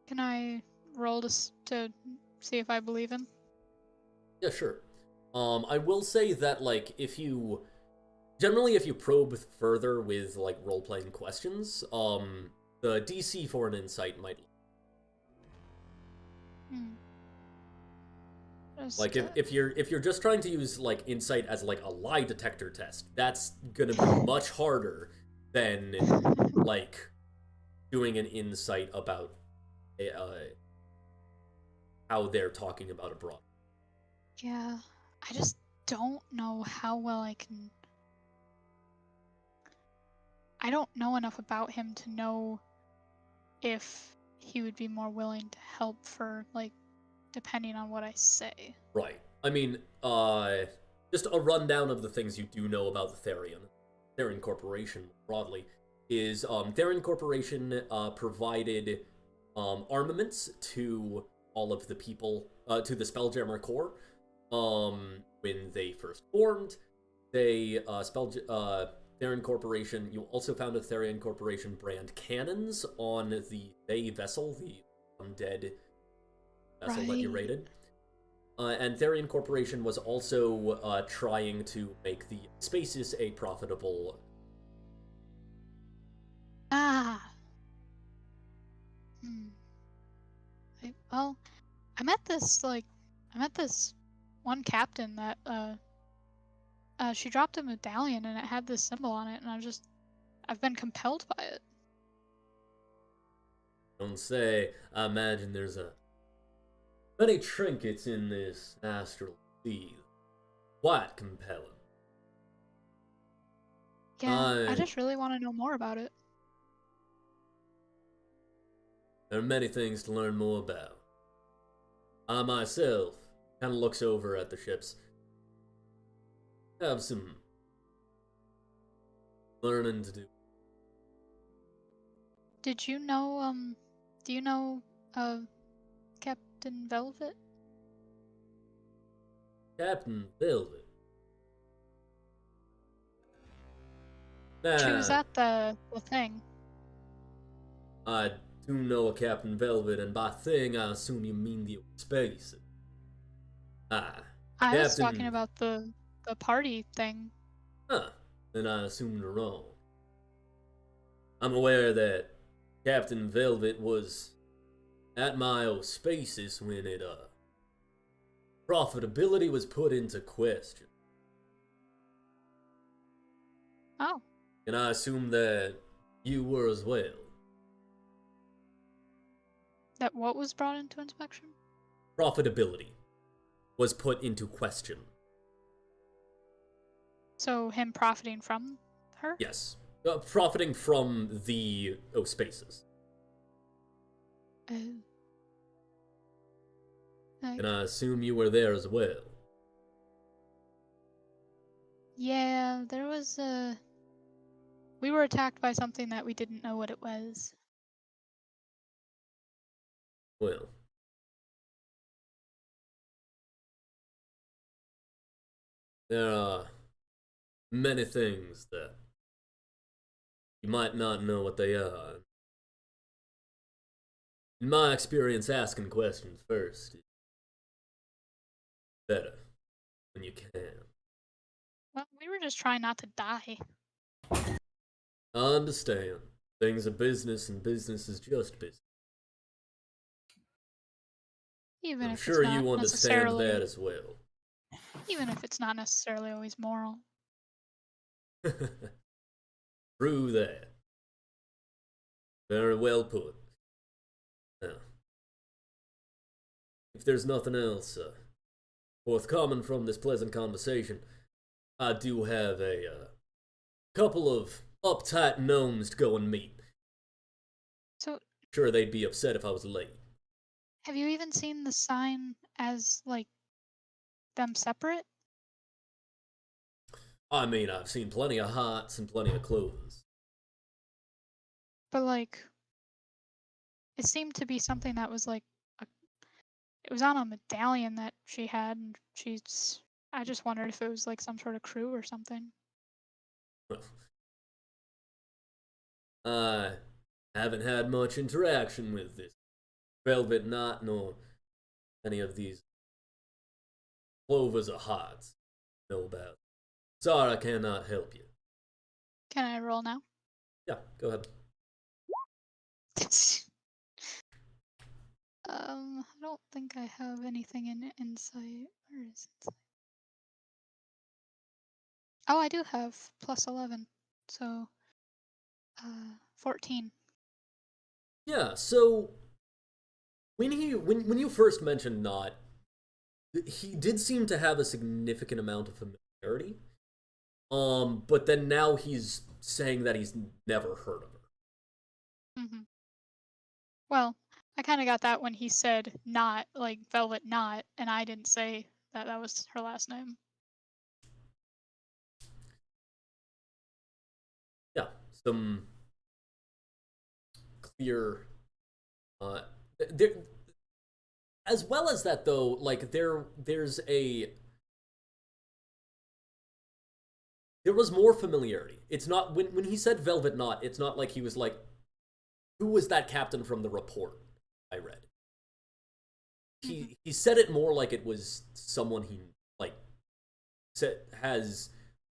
Can I roll to see if I believe him? Yeah, sure. I will say that like if you probe further with like role-playing questions, the DC for an insight might like if you're just trying to use like insight as like a lie detector test, that's gonna be much harder than like doing an insight about how they're talking about abroad. Yeah, I just don't know how well I can. I don't know enough about him to know if he would be more willing to help for like depending on what I say. Right. I mean, just a rundown of the things you do know about the Therian Corporation broadly is Therian Corporation provided armaments to all of the people to the Spelljammer Corps when they first formed. They Therian Corporation. You also found a Therian Corporation brand cannons on the Thay vessel, the undead vessel that you raided. And Therian Corporation was also trying to make the Spaces a profitable. Ah. I met this one captain that she dropped a medallion and it had this symbol on it, and I've been compelled by it. Don't say. I imagine there's many trinkets in this astral sea. Quite compelling. Yeah, I just really want to know more about it. There are many things to learn more about. I myself kind of looks over at the ships. Have some learning to do. Did you know, do you know, Captain Velvet? Captain Velvet. She was at the thing. I do know a Captain Velvet, and by thing, I assume you mean the space. I was talking about the party thing. Huh, then I assumed wrong. I'm aware that Captain Velvet was at my spaces when profitability was put into question. Oh. And I assume that you were as well. That what was brought into inspection? Profitability was put into question. So him profiting from her? Yes. Profiting from the spaces. And I assume you were there as well. Yeah, there was we were attacked by something that we didn't know what it was. Well. There are many things that you might not know what they are. In my experience, asking questions first is better when you can. Well, we were just trying not to die. I understand. Things are business, and business is just business. Even I'm if sure it's not you understand that as well. Even if it's not necessarily always moral. True that. Very well put. Now, if there's nothing else forthcoming from this pleasant conversation, I do have a couple of uptight gnomes to go and meet. So, sure they'd be upset if I was late. Have you even seen the sign as, like, them separate? I mean, I've seen plenty of hearts and plenty of clovers. But, like, it seemed to be something that was, like, it was on a medallion that she had, and I just wondered if it was, like, some sort of crew or something. Well, I haven't had much interaction with this Velvet Knot nor any of these clovers or hearts know about. Sorry, I cannot help you. Can I roll now? Yeah, go ahead. I don't think I have anything in insight. Where is insight? Oh, I do have plus 11, so 14. Yeah, so when you first mentioned Knot, he did seem to have a significant amount of familiarity. But then now he's saying that he's never heard of her. Mm-hmm. Well, I kind of got that when he said Knot, like Velvet Knot, and I didn't say that that was her last name. Yeah, some clear there, as well as that though, like there was more familiarity. It's not when he said Velvet Knot, it's not like he was like, who was that captain from the report I read? He said it more like it was someone he like has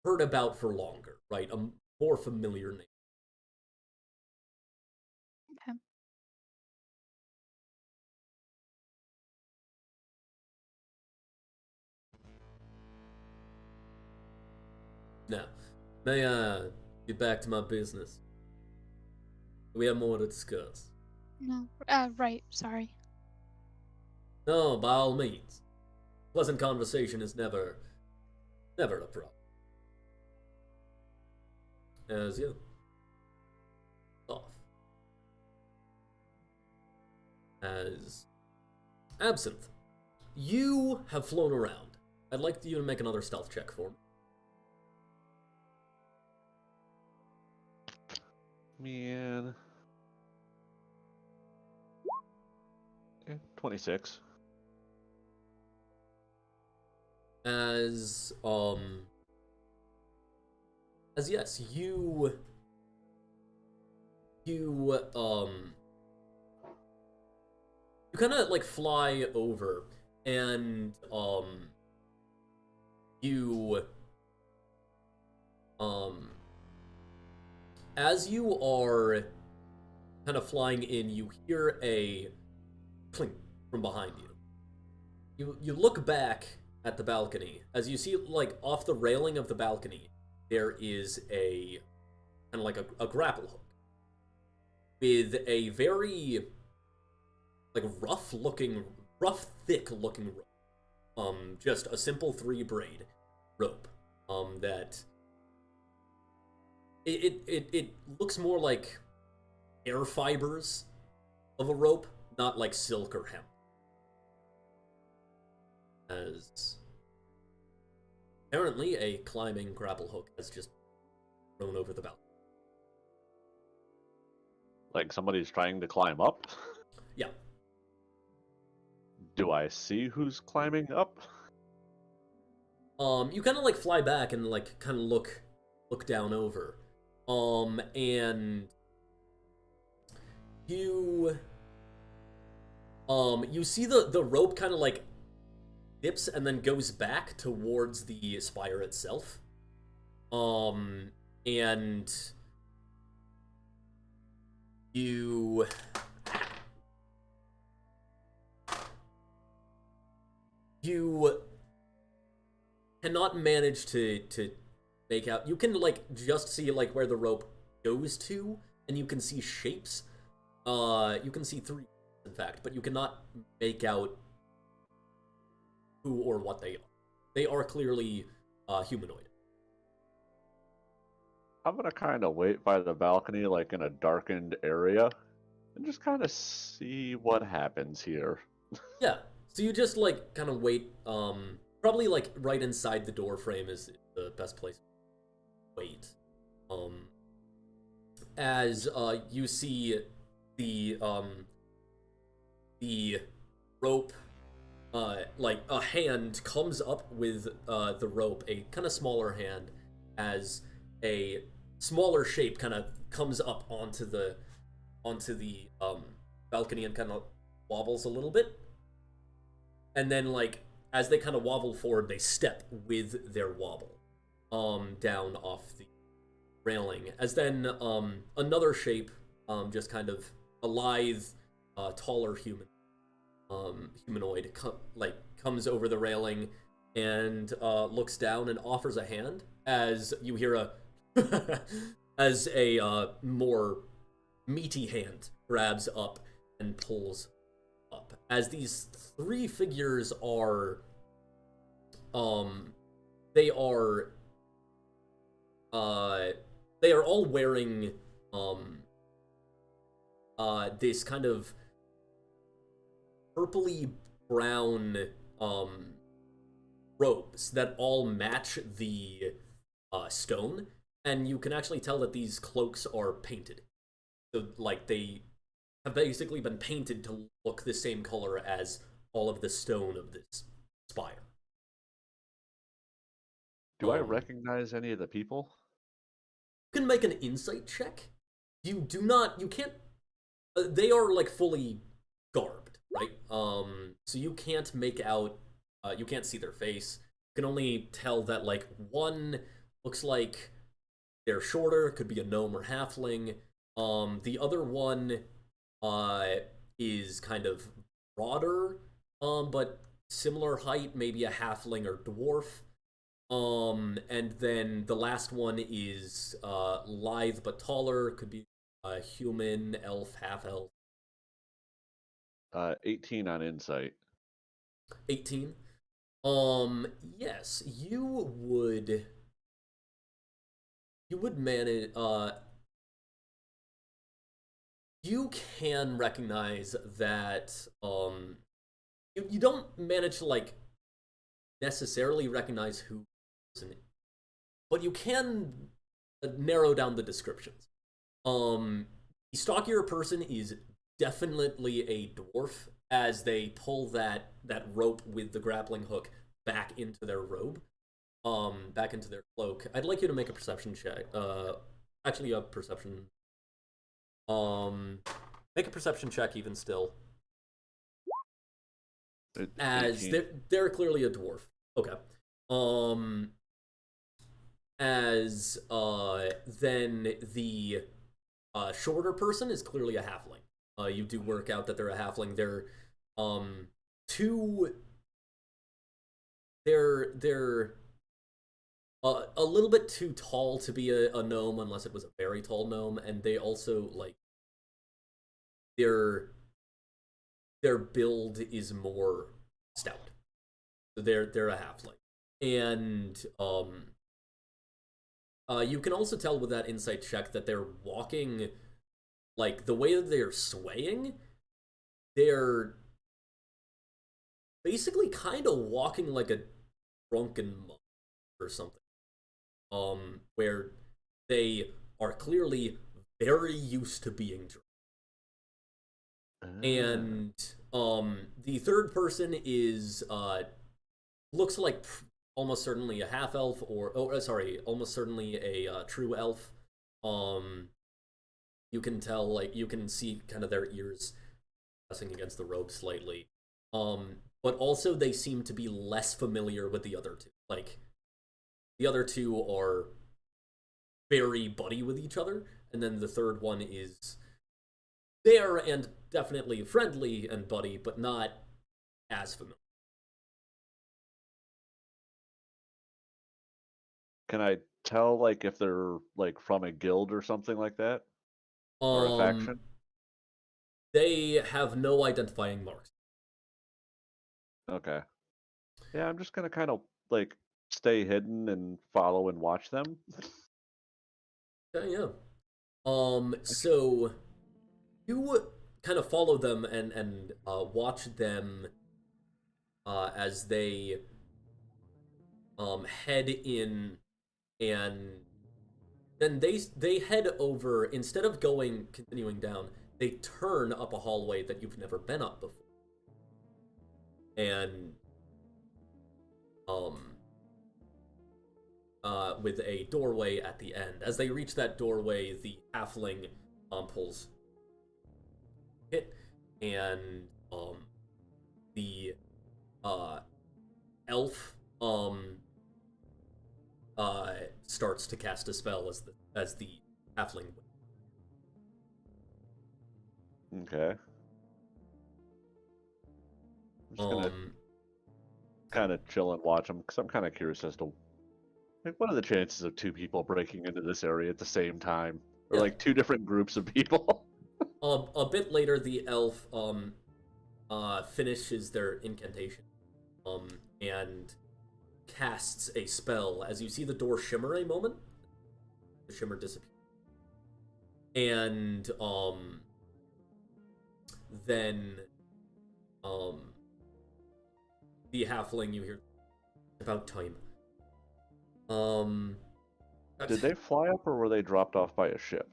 heard about for longer, right? A more familiar name. Okay. Now, may I get back to my business? We have more to discuss. No. Right. Sorry. No, by all means. Pleasant conversation is never a problem. As you off. As Absinthe, you have flown around. I'd like you to make another stealth check for me. Man. 26. As yes, you kind of like fly over, and you as you are kind of flying in, you hear a clink from behind you. You look back at the balcony as you see, like, off the railing of the balcony there is a kind of like a grapple hook with a very like rough thick looking rope. Just a simple 3-braid rope. That it looks more like air fibers of a rope, not like silk or hemp. As apparently a climbing grapple hook has just thrown over the balcony. Like somebody's trying to climb up? Yeah. Do I see who's climbing up? You kind of like fly back and like kind of look down over. And you see the rope kind of like dips and then goes back towards the spire itself. And you cannot manage to make out. You can like just see like where the rope goes to, and you can see shapes. You can see 3, in fact, but you cannot make out who or what they are. They are clearly humanoid. I'm gonna kind of wait by the balcony, like in a darkened area, and just kind of see what happens here. Yeah, so you just like kind of wait. Probably like right inside the door frame is the best place to wait. As you see the rope, like a hand comes up with the rope, a kind of smaller hand, as a smaller shape kind of comes up onto the balcony and kind of wobbles a little bit, and then like as they kind of wobble forward, they step with their wobble down off the railing, as then another shape, just kind of a lithe, taller humanoid comes over the railing and looks down and offers a hand, as you hear a as a more meaty hand grabs up and pulls up, as these 3 figures are they are all wearing this kind of purpley brown robes that all match the stone, and you can actually tell that these cloaks are painted. So like they have basically been painted to look the same color as all of the stone of this spire. Do I recognize any of the people? You can make an insight check. You can't, they are like fully garbed, right? So you can't make out, you can't see their face. You can only tell that like one looks like they're shorter, could be a gnome or halfling. The other one is kind of broader, but similar height, maybe a halfling or dwarf. And then the last one is lithe but taller. Could be a human, elf, half elf. 18 on insight. 18. Yes, you would manage. You can recognize that. You don't manage to like necessarily recognize who, but you can narrow down the descriptions. The stockier person is definitely a dwarf, as they pull that rope with the grappling hook back into their robe, back into their cloak. I'd like you to make a perception check. Actually, you have perception. Make a perception check even still. As 18. they're clearly a dwarf. Okay. As then the shorter person is clearly a halfling. You do work out that they're a halfling. They're they're a little bit too tall to be a gnome, unless it was a very tall gnome, and they also like their build is more stout. So they're a halfling. And you can also tell with that insight check that they're walking, like the way that they're swaying, they're basically kind of walking like a drunken monk or something. Where they are clearly very used to being drunk. And the third person is looks like almost certainly a half elf, or almost certainly a true elf. You can tell, like, you can see kind of their ears pressing against the robe slightly. But also they seem to be less familiar with the other two. Like, the other two are very buddy with each other, and then the third one is there and definitely friendly and buddy, but not as familiar. Can I tell, like, if they're like from a guild or something like that, or a faction? They have no identifying marks. Okay. Yeah, I'm just gonna kind of like stay hidden and follow and watch them. Okay, yeah. So you kind of follow them and watch them as they head in, and then they head over. Instead of continuing down, they turn up a hallway that you've never been up before, and with a doorway at the end. As they reach that doorway, the halfling pulls it, and the elf starts to cast a spell as the halfling. Okay. I'm just gonna kind of chill and watch them, because I'm kind of curious as to, like, what are the chances of two people breaking into this area at the same time, or Yeah. like two different groups of people? A bit later, the elf finishes their incantation and casts a spell. As you see the door shimmer a moment, the shimmer disappears, and then the halfling, you hear, about time. Did they fly up, or were they dropped off by a ship?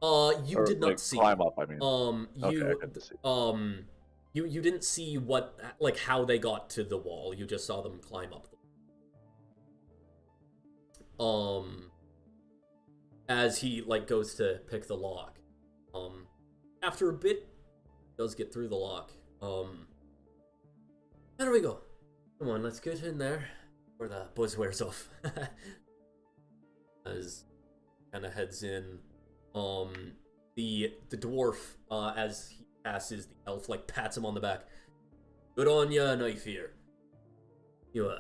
You Or, did not like, see. climb up, I mean. You Okay, I couldn't see. you didn't see what, like, how they got to the wall. You just saw them climb up. As he like goes to pick the lock. After a bit, he does get through the lock. There we go. Come on, let's get in there before the buzz wears off. As kind of heads in. The dwarf, as he passes, the elf like pats him on the back. Good on ya, knife here. You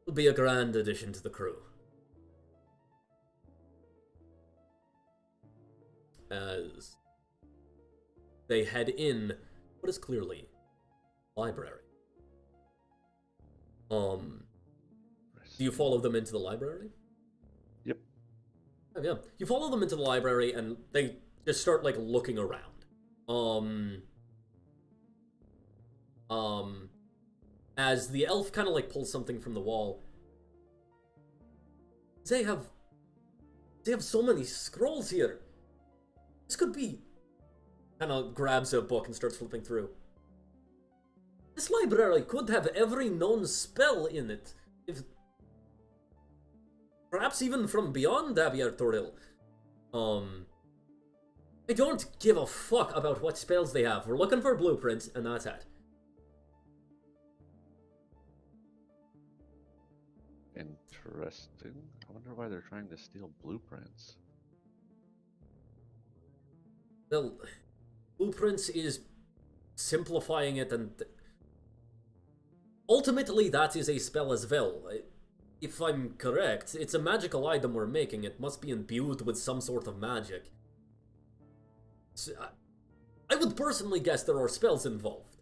Will be a grand addition to the crew. As they head in what is clearly library. Do you follow them into the library? Yep. Oh, yeah. You follow them into the library and they just start like looking around. As the elf kind of like pulls something from the wall. They have so many scrolls here. This could be... Kind of grabs a book and starts flipping through. This library could have every known spell in it. If... Perhaps even from beyond Abiar Toril. I don't give a fuck about what spells they have. We're looking for blueprints, and that's it. Interesting. I wonder why they're trying to steal blueprints. Well, blueprints is simplifying it, and ultimately that is a spell as well. If I'm correct, it's a magical item we're making. It must be imbued with some sort of magic. So, I would personally guess there are spells involved.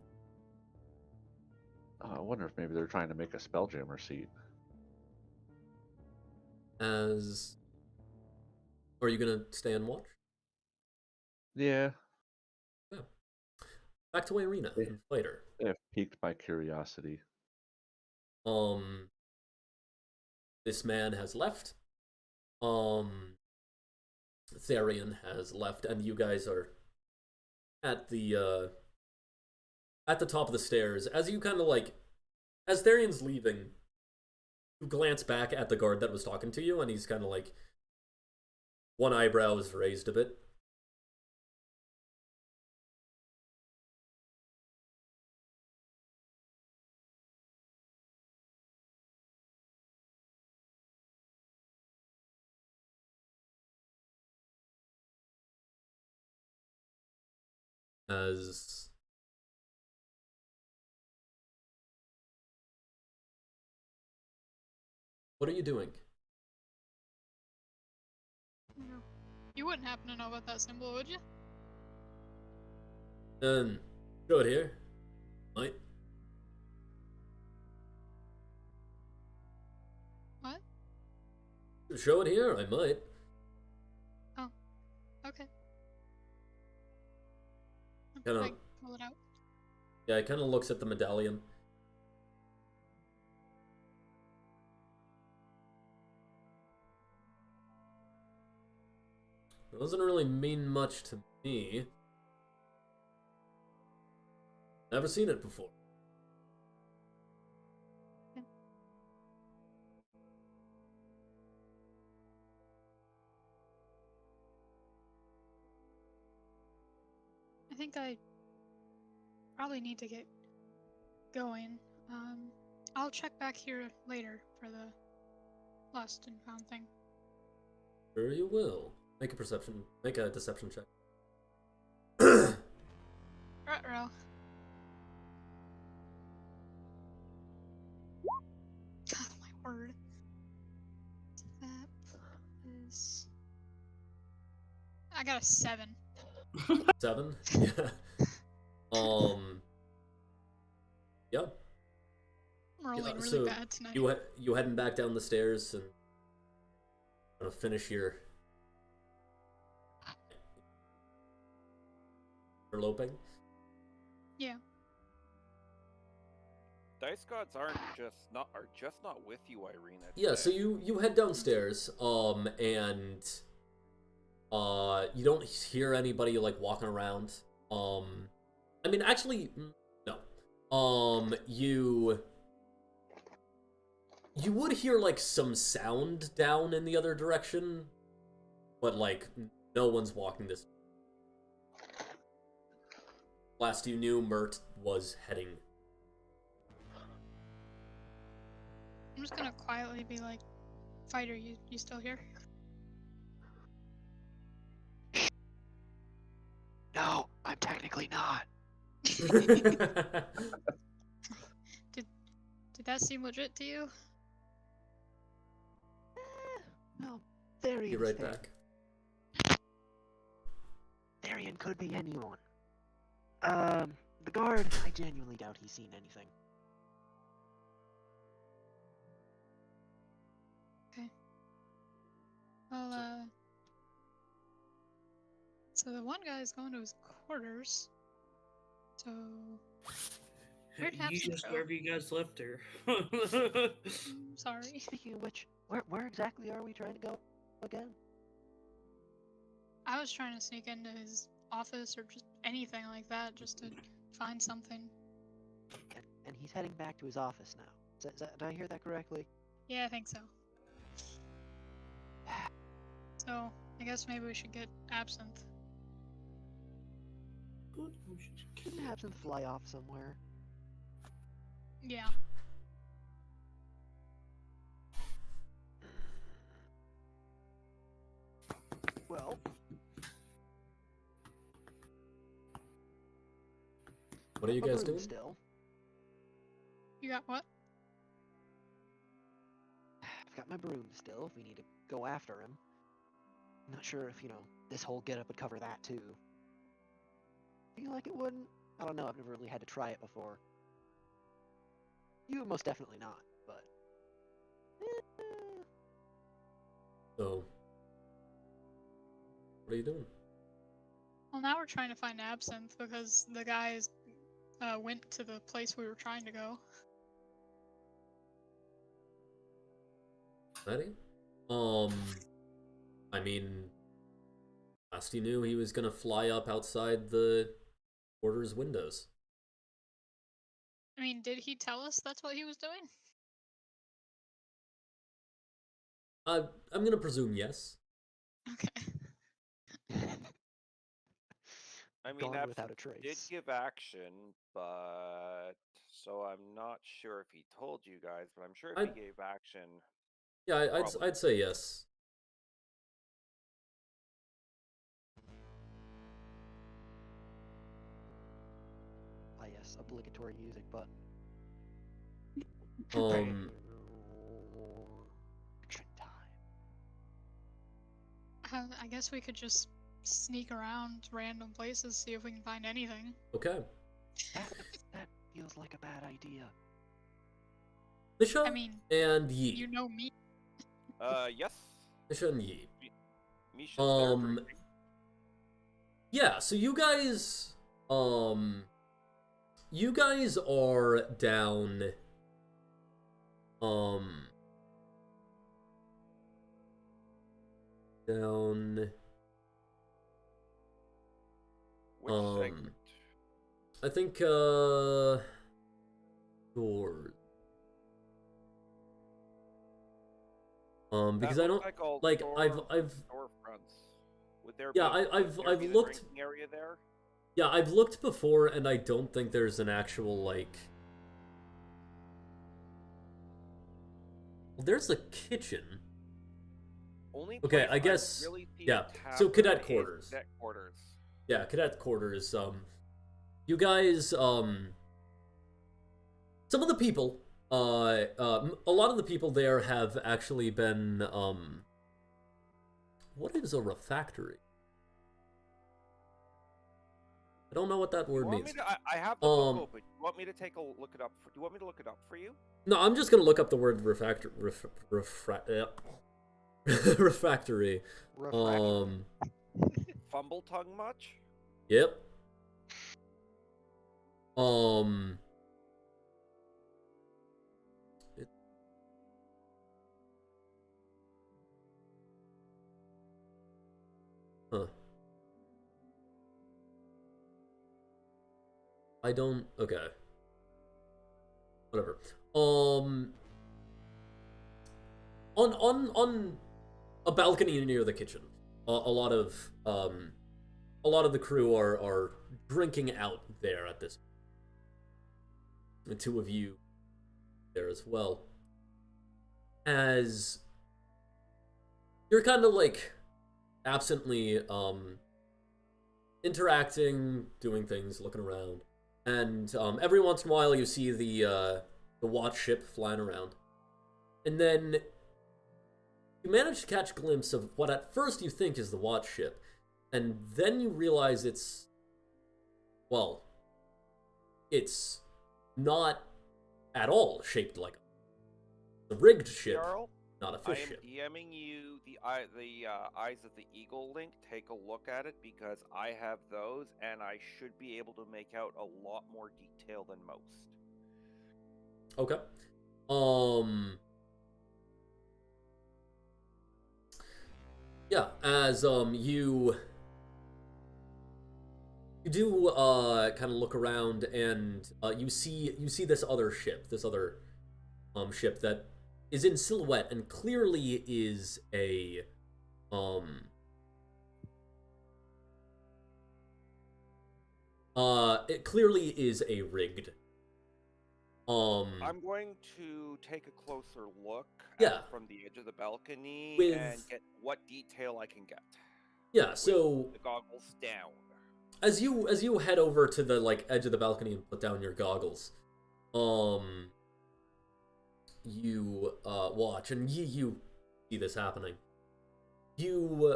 I wonder if maybe they're trying to make a Spelljammer seat. As... Are you gonna stay and watch? Yeah. Yeah. Back to Irina and Fighter. They have piqued my curiosity. This man has left. Therian has left, and you guys are at the top of the stairs. As you kind of like, as Therian's leaving, you glance back at the guard that was talking to you, and he's kind of like, one eyebrow is raised a bit. As what are you doing? You wouldn't happen to know about that symbol, would you? Show it here. Might. What? Show it here, I might. Oh, okay. Kinda, Like, pull it out. yeah, it kind of looks at the medallion. It doesn't really mean much to me. Never seen it before. I think I probably need to get going. I'll check back here later for the lost and found thing. Sure you will. Make a deception check. Ruh-roh. God, my word. That is... I got a 7. 7? Yeah. Yeah. I'm rolling really So bad tonight. you heading back down the stairs and gonna finish your eloping? Yeah. Dice gods are just not with you, Irina. Yeah, so you head downstairs, and you don't hear anybody like walking around. I mean, actually, no. You would hear like some sound down in the other direction, but like no one's walking this. Last you knew, Mert was heading. I'm just gonna quietly be like, Fighter, you still here? No, I'm technically not. Did that seem legit to you? Therian Be is right there. back. Therian could be anyone. The guard, I genuinely doubt he's seen anything. Well, so the one guy is going to his quarters. So where'd You Absinthe just go? wherever you guys left her. Sorry. Speaking of which, where exactly are we trying to go again? I was trying to sneak into his office or just anything like that, just to find something. And he's heading back to his office now. Did I hear that correctly? Yeah, I think so. So I guess maybe we should get Absinthe. Can Absinthe fly off somewhere? Yeah. Well, What are you my guys broom doing? Still, You got what? I've got my broom still. If we need to go after him, I'm not sure if this whole getup would cover that too. Feel like it wouldn't. I don't know. I've never really had to try it before. You most definitely not, but. So, what are you doing? Well, now we're trying to find Absinthe because the guys went to the place we were trying to go. Ready? I mean, last he knew, he was gonna fly up outside the quarters windows. I mean, did he tell us that's what he was doing? I'm gonna presume yes. Okay. I mean, Gone without a Absinthe did trace. give action, but so I'm not sure if he told you guys, but I'm sure if he gave action. Yeah, Probably. I'd say yes. Ah yes, obligatory music button. Action time. I guess we could just sneak around random places, see if we can find anything. Okay. That feels like a bad idea. Nisha I mean, and Yi. you know me. Yes. Nisha and Yi. Misha's there drinking. Yeah, so you guys are down down Which segment? I think doors. Because That I looks don't like all like I've storefronts. Would there yeah, be, I've would there be the looked drinking area there? yeah, I've looked before and I don't think there's an actual like well, there's a kitchen. Only Okay, place I guess really see yeah. a So tavern cadet is quarters. Cadet quarters. Yeah, cadet quarters. You guys some of the people a lot of the people there have actually been what is a refactory? I don't know what that word means. I have the book open. Do you want me to take a look it up? Do you want me to look it up for you? No, I'm just gonna look up the word refactory. Refactory. Fumble tongue much? Yep. Huh. I don't. Okay. Whatever. On a balcony near the kitchen, a lot of the crew are drinking out there at this. The two of you there as well. As you're kind of like absently interacting, doing things, looking around, and every once in a while you see the watch ship flying around, and then you manage to catch a glimpse of what at first you think is the watch ship, and then you realize it's, well, it's not at all shaped like a rigged ship, Jarl, not a I fish am ship. DMing you the Eyes of the Eagle link. Take a look at it because I have those, and I should be able to make out a lot more detail than most. Okay. Yeah, as you do kind of look around, and you see this other ship, ship that is in silhouette and clearly is a it clearly is a rigged. I'm going to take a closer look Yeah. from the edge of the balcony With- and get what detail I can get. Yeah, so The goggles down. as you head over to the like edge of the balcony and put down your goggles, you watch, and you see this happening. You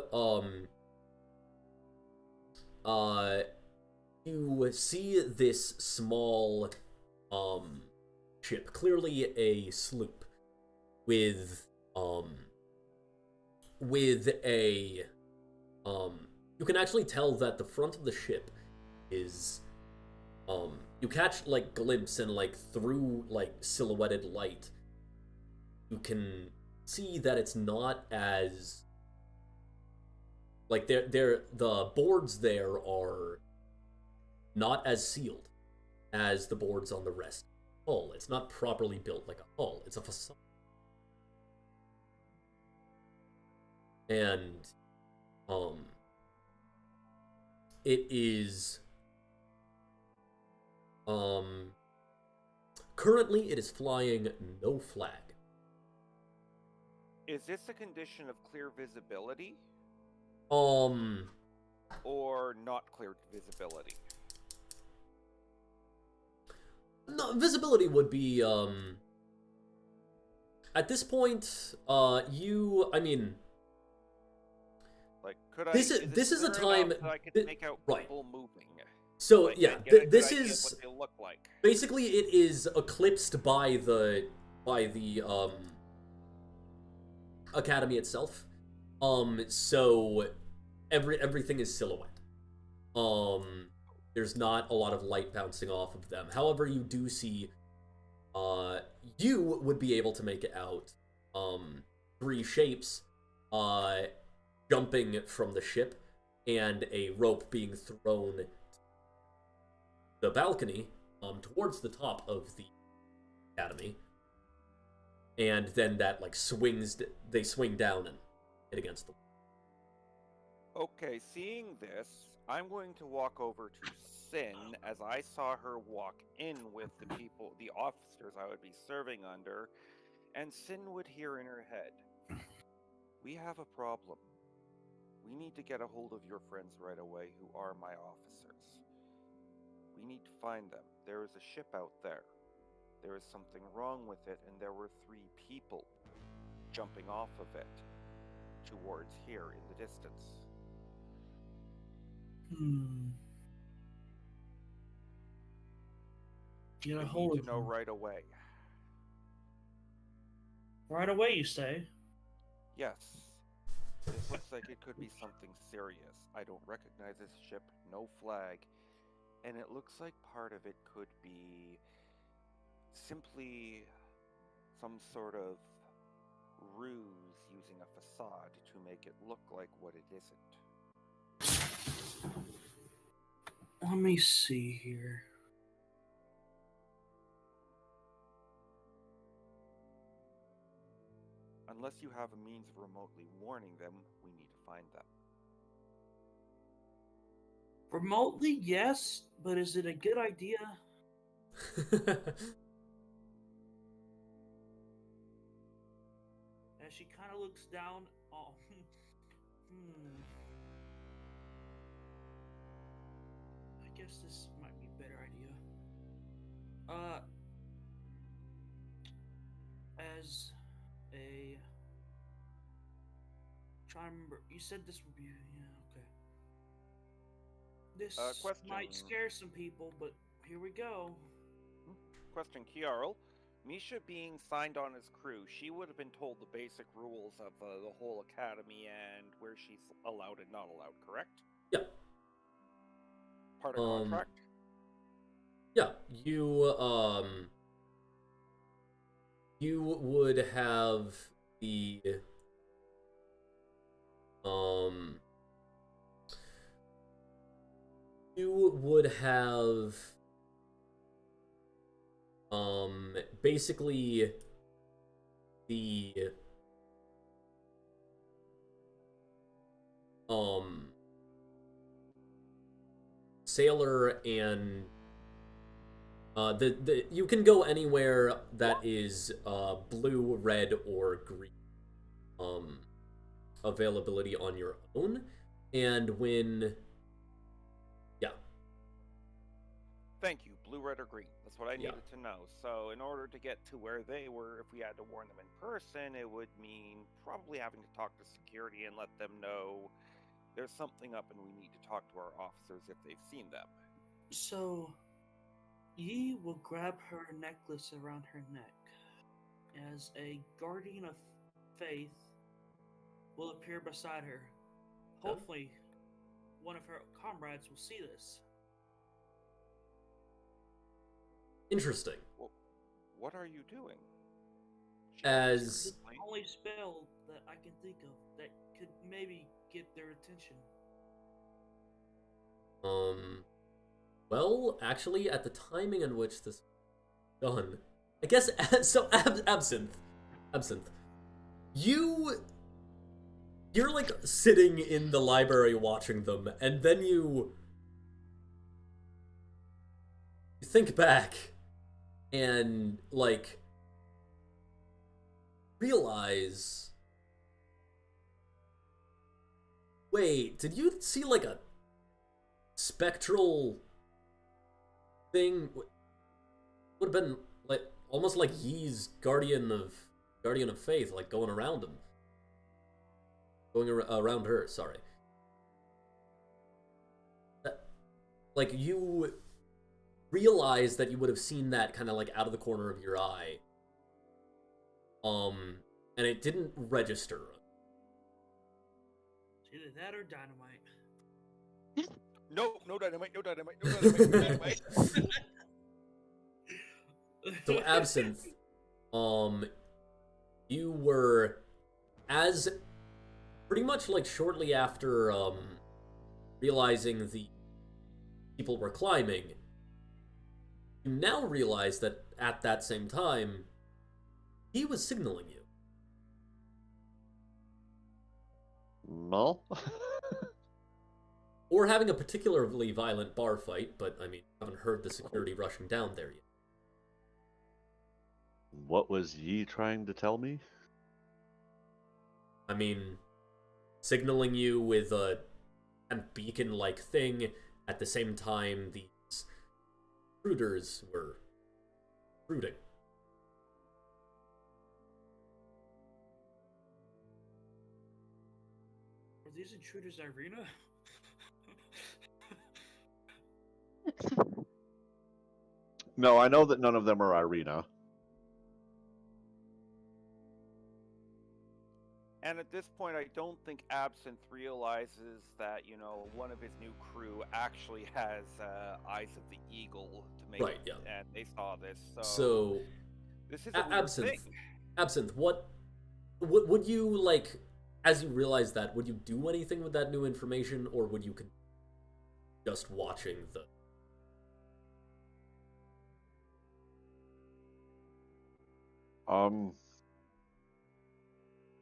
you see this small ship, clearly a sloop, with a you can actually tell that the front of the ship is you catch like glimpse and like through like silhouetted light you can see that it's not as like the boards there are not as sealed as the boards on the rest of the hull. It's not properly built like a hull, it's a facade. And it is currently it is flying no flag. Is this a condition of clear visibility Or or not clear visibility? no, visibility would be at this point I mean Like, could This I? is- this is a clear enough time- that I can thi- make out right. people moving. so Like, yeah and get a good this idea of is what they look like. basically it is eclipsed by the academy itself. So everything is silhouette. There's not a lot of light bouncing off of them. However, you do see you would be able to make it out three shapes jumping from the ship and a rope being thrown the balcony towards the top of the academy, and then that like they swing down and hit against the wall. Okay, seeing this, I'm going to walk over to Sin as I saw her walk in with the officers I would be serving under, and Sin would hear in her head, "We have a problem. We need to get a hold of your friends right away who are my officers. We need to find them. There is a ship out there. There is something wrong with it, and there were 3 people jumping off of it towards here in the distance. Get a We hold need of to know them. right away." Right away, you say? Yes. This looks like it could be something serious. I don't recognize this ship, no flag, and it looks like part of it could be simply some sort of ruse using a facade to make it look like what it isn't. Let me see here. Unless you have a means of remotely warning them, we need to find them. Remotely, yes, but is it a good idea? As she kind of looks down. Oh, I guess this might be a better idea. As a trying to remember. You said this would be. Yeah, okay. This Question. might scare some people, but here we go. Question, Kiarl. Misha being signed on as crew, she would have been told the basic rules of the whole academy and where she's allowed and not allowed, correct? Yeah. Part of contract? Yeah, you would have the you would have basically the sailor and you can go anywhere that is blue, red, or green availability on your own, and when Thank you. Blue, red, or green. That's what I needed to know. So in order to get to where they were, if we had to warn them in person, it would mean probably having to talk to security and let them know there's something up and we need to talk to our officers if they've seen them. So, Yi will grab her necklace around her neck. As a guardian of faith will appear beside her. Hopefully, one of her comrades will see this. Interesting. Well, what are you doing? As The only spell that I can think of that could maybe get their attention. Well, actually, at the timing in which this was done, I guess, so, Absinthe, you're, like, sitting in the library watching them, and then you think back and, like, realize, wait, did you see, like, a spectral thing? Would have been like almost like Yi's guardian of faith, like going around him, around her. Sorry, like you realize that you would have seen that kind of like out of the corner of your eye, and it didn't register. It's either that or dynamite. No dynamite, no dynamite, no dynamite, no dynamite. So Absinthe, you were, as pretty much like shortly after realizing the people were climbing, you now realize that at that same time he was signaling you. No. Or having a particularly violent bar fight, but I mean, I haven't heard the security rushing down there yet. What was Yi trying to tell me? I mean, signaling you with a kind of beacon-like thing at the same time these intruders were intruding. Are these intruders Irina? No, I know that none of them are Irina. And at this point, I don't think Absinthe realizes that, you know, one of his new crew actually has Eyes of the Eagle to make Right, it, yeah. and they saw this. So this is a weird thing. Absinthe, what would you, like, as you realize that, would you do anything with that new information, or would you just watching the...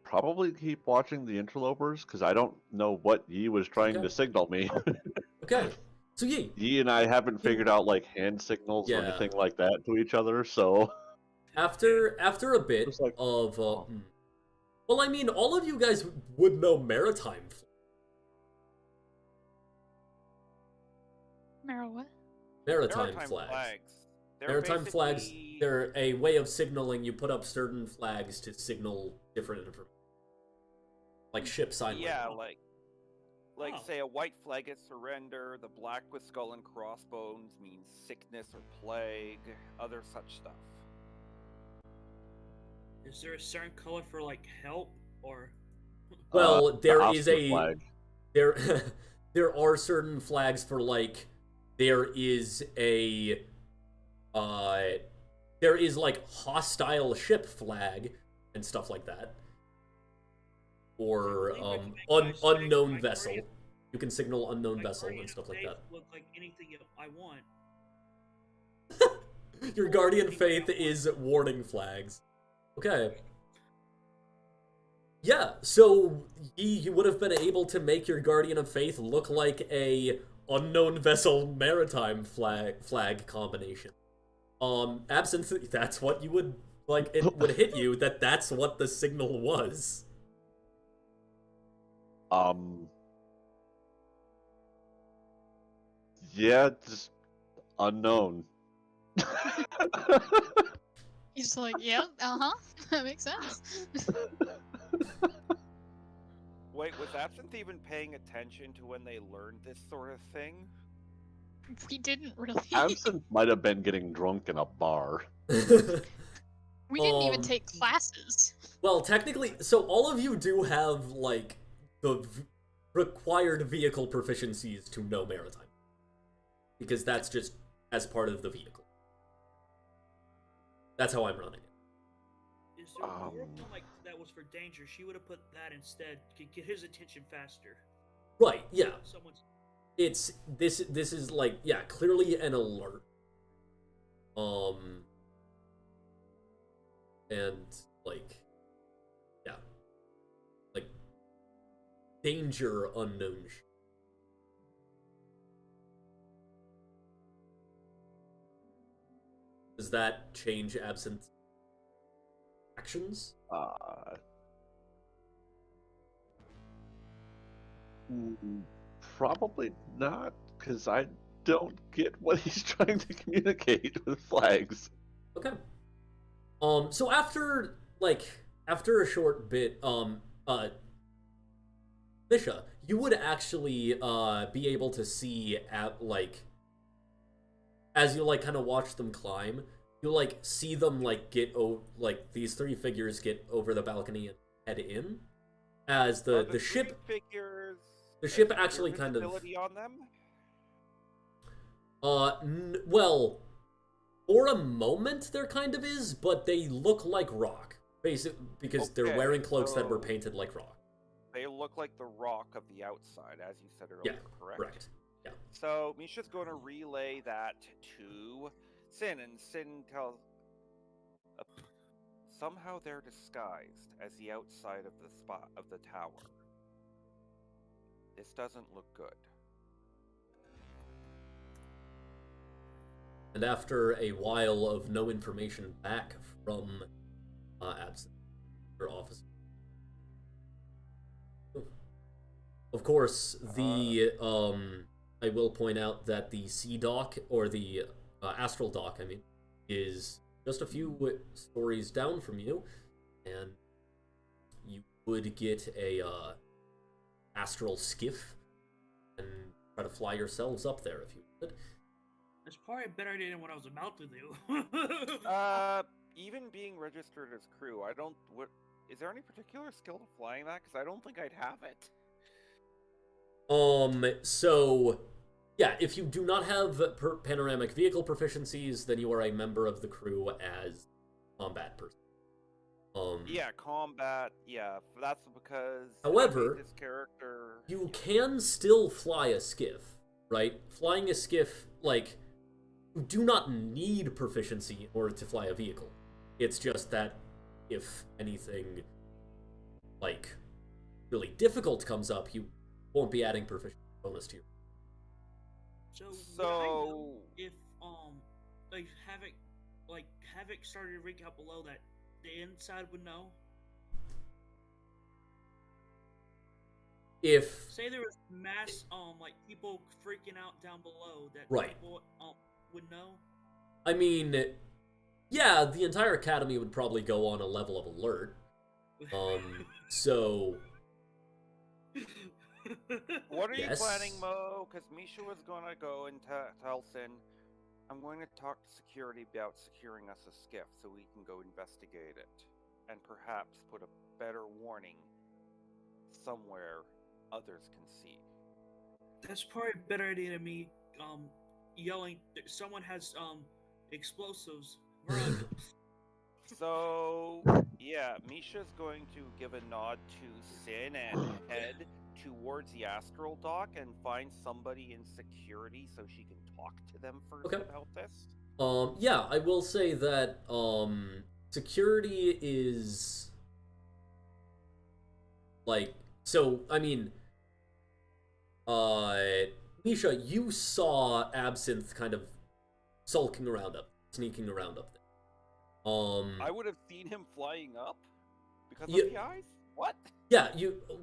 Probably keep watching the interlopers, because I don't know what Yi was trying to signal me. Okay, so Yi. Yi and I haven't figured out, like, hand signals or anything like that to each other, so... After a bit Just like, of... well, I mean, all of you guys would know maritime What? Maritime flags. Maritime flags, they're a way of signaling. You put up certain flags to signal different information. like ship sign Yeah, language. like Oh. say a white flag is surrender, the black with skull and crossbones means sickness or plague, other such stuff. Is there a certain color for like help or? Well, The there is Oscar a flag. there there are certain flags for like there is like hostile ship flag and stuff like that. Or I believe I can make my unknown my vessel. guardian- You can signal unknown my vessel guardian and stuff of like faith that. Look like anything I want. Your guardian faith is warning flags. Okay. Yeah, so he would have been able to make your guardian of faith look like a unknown vessel maritime flag combination. Absinthe, that's what you would like. It would hit you that that's what the signal was. Yeah, just unknown. He's like, yeah, that makes sense. Wait, was Absinthe even paying attention to when they learned this sort of thing? We didn't really. Absinthe might have been getting drunk in a bar. We didn't even take classes. Well, technically, so all of you do have like the required vehicle proficiencies to know maritime, because that's just as part of the vehicle. That's how I'm running it. Is there more one like that was for danger? She would have put that instead to get his attention faster. Right? Yeah. Someone's It's this is like, yeah, clearly an alert. And like, yeah, like danger unknown. Does that change Absinthe actions? Probably not, because I don't get what he's trying to communicate with flags. Okay. So after a short bit, Misha, you would actually be able to see at like as you like kind of watch them climb, you like see them like get like these three figures get over the balcony and head in as the ship figures. the ship is there actually kind of visibility on them. well, for a moment there kind of is, but they look like rock, basically, because they're Okay, wearing cloaks that were so- painted like rock. They look like the rock of the outside, as you said earlier, correct? Correct. Yeah. So Misha's going to relay that to Sin, and Sin tells. Somehow they're disguised as the outside of the spot of the tower. This doesn't look good. And after a while of no information back from Absinthe, your officer. Of course, the I will point out that the sea dock, or the astral dock, I mean, is just a few stories down from you, and you would get a astral skiff and try to fly yourselves up there if you would. That's probably a better idea than what I was about to do. Even being registered as crew, I don't. What is there any particular skill to flying that? Because I don't think I'd have it. So, yeah, if you do not have panoramic vehicle proficiencies, then you are a member of the crew as combat person. Yeah, combat. Yeah, that's because. However, this character. you can still fly a skiff, right? Flying a skiff, like, you do not need proficiency in order to fly a vehicle. It's just that if anything, like, really difficult comes up, you won't be adding proficiency bonus to your. So would I know if Havoc started rigging out below that the inside would know? If Say there was mass like people freaking out down below that Right. people would know. I mean, yeah, the entire academy would probably go on a level of alert. So What are you planning, Yes. Mo? Because Misha was going to go and tell Sin, I'm going to talk to security about securing us a skiff so we can go investigate it. And perhaps put a better warning somewhere others can see. That's probably a better idea than me yelling someone has explosives. Run. So, yeah, Misha's going to give a nod to Sin and head towards the astral dock and find somebody in security so she can talk to them first Okay. about this. Yeah, I will say that security is like, so I mean, Misha, you saw Absinthe kind of sneaking around up there. I would have seen him flying up because Yeah. of the eyes? What? Yeah,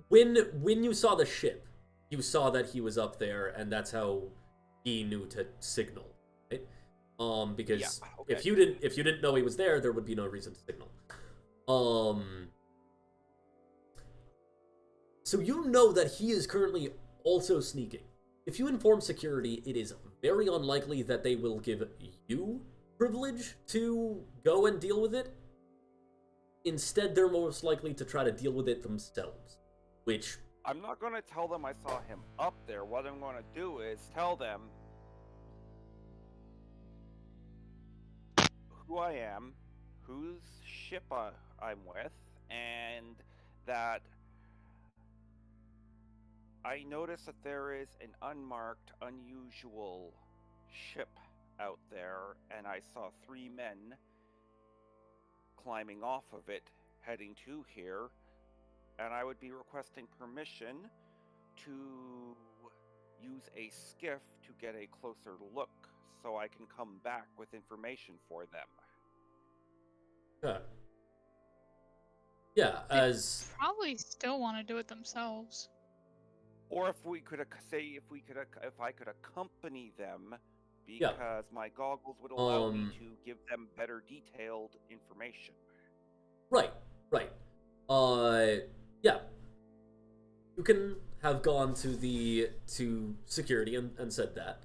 when you saw the ship, you saw that he was up there, and that's how he knew to signal, right? Because Yeah, okay. if you didn't know he was there, there would be no reason to signal. So you know that he is currently also sneaking. If you inform security, it is very unlikely that they will give you privilege to go and deal with it. Instead, they're most likely to try to deal with it themselves, which... I'm not going to tell them I saw him up there. What I'm going to do is tell them who I am, whose ship I'm with, and that I noticed that there is an unmarked, unusual ship out there, and I saw 3 men climbing off of it, heading to here, and I would be requesting permission to use a skiff to get a closer look so I can come back with information for them. Yeah, They as... probably still want to do it themselves. Or if we could if I could accompany them, because my goggles would allow me to give them better detailed information. Right. Yeah. You can have gone to security and said that.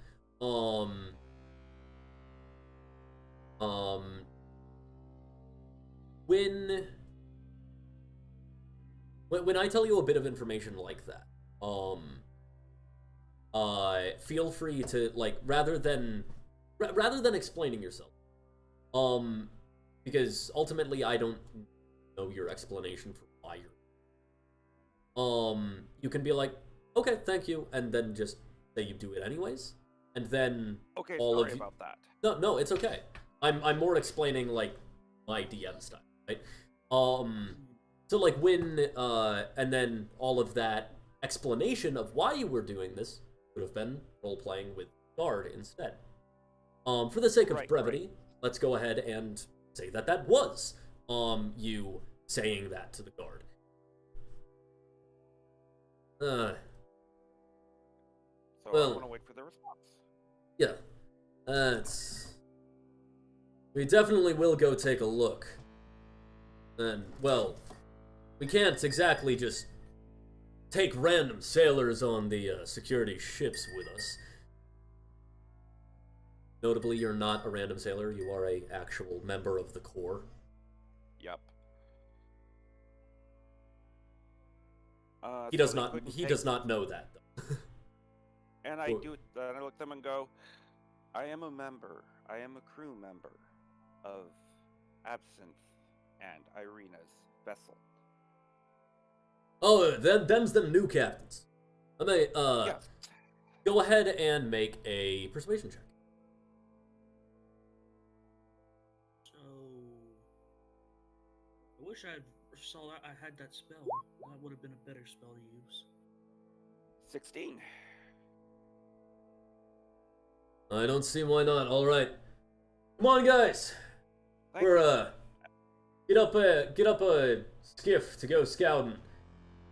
When I tell you a bit of information like that, feel free to, like, rather than explaining yourself, because ultimately I don't know your explanation for why you're... you can be like, okay, thank you, and then just say you do it anyways, and then Okay, all sorry of you... about that. No, it's okay. I'm more explaining, like, my DM style, right? So, like, when, and then all of that explanation of why you were doing this would have been role-playing with Guard instead. For the sake of brevity, let's go ahead and say that was, you saying that to the Guard. So well, I want to wait for the response. Yeah. We definitely will go take a look. And, well, we can't exactly just take random sailors on the security ships with us. Notably, you're not a random sailor, you are a actual member of the Corps. Yep. He does not know that, though. And I look at them and go, I am a crew member of Absinthe and Irina's vessel. Oh, them's the new captains. Let me, yes. Go ahead and make a persuasion check. So, I wish I saw that I had that spell. That would have been a better spell to use. 16. I don't see why not. All right, come on, guys. We're get up a skiff to go scouting.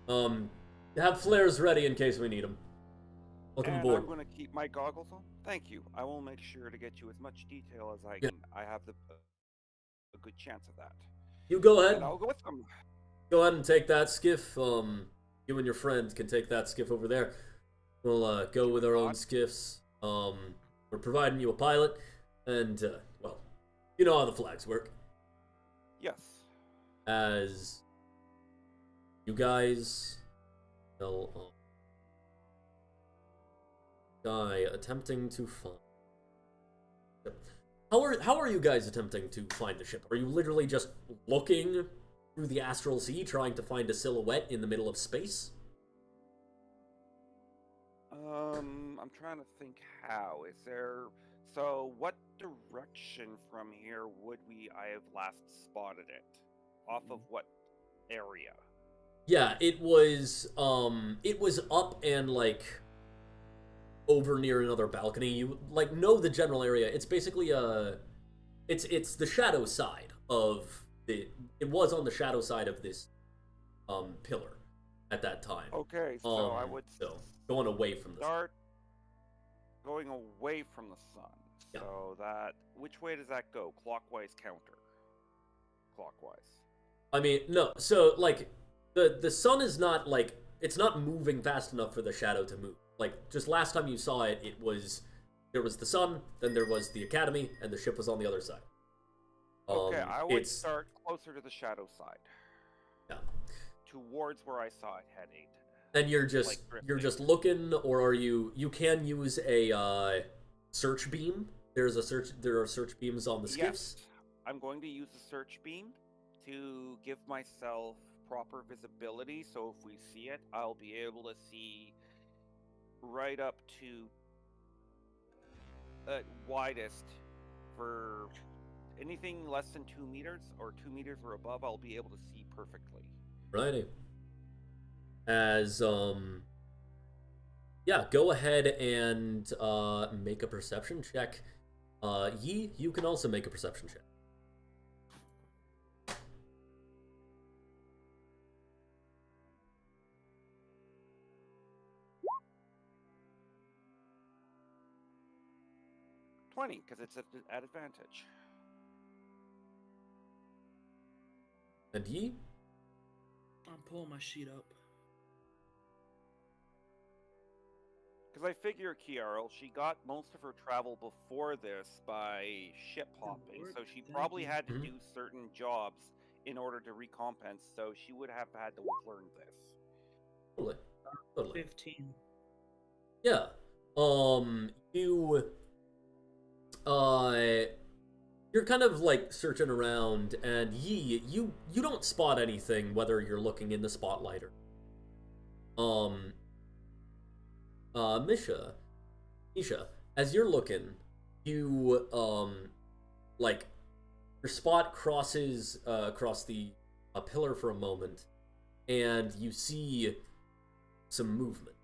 Have flares ready in case we need them. Welcome aboard. I'm going to keep my goggles on. Thank you. I will make sure to get you as much detail as I can. I have a good chance of that. You go ahead. And I'll go with them. Go ahead and take that skiff. you and your friend can take that skiff over there. We'll go with our own skiffs. We're providing you a pilot, and well, you know how the flags work. Yes. As you guys, guy attempting to find. How are you guys attempting to find the ship? Are you literally just looking through the astral sea, trying to find a silhouette in the middle of space? I'm trying to think how. Is there... So, what direction from here would I have last spotted it? Off of what area? Yeah, it was up and, like, over near another balcony. You, like, know the general area. It's basically, it's the shadow side of it was on the shadow side of this, pillar at that time. Okay, so I would... So, going away from the start going away from the sun. Yeah. So that, which way does that go? Clockwise, counter. Clockwise. I mean, no. So like the sun is not like it's not moving fast enough for the shadow to move. Like just last time you saw it, there was the sun, then there was the academy, and the ship was on the other side. Okay, I would start closer to the shadow side. Yeah. Towards where I saw it heading. And you're just looking, or are you can use a search beam. There are search beams on the skiffs. Yes, I'm going to use the search beam to give myself proper visibility, so if we see it, I'll be able to see right up to widest. For anything less than 2 meters or 2 meters or above, I'll be able to see perfectly. Righty. As yeah, go ahead and make a perception check. Yi, you can also make a perception check. $20, because it's at advantage. And Yi? I'm pulling my sheet up. Because I figure, Kiarl, she got most of her travel before this by ship hopping, Lord, so she thank probably you. had to do certain jobs in order to recompense, so she would have had to have learned this. Totally. 15. Yeah. You're kind of like searching around, and Yi, you don't spot anything, whether you're looking in the spotlight or Misha, as you're looking, you like your spot crosses across a pillar for a moment, and you see some movement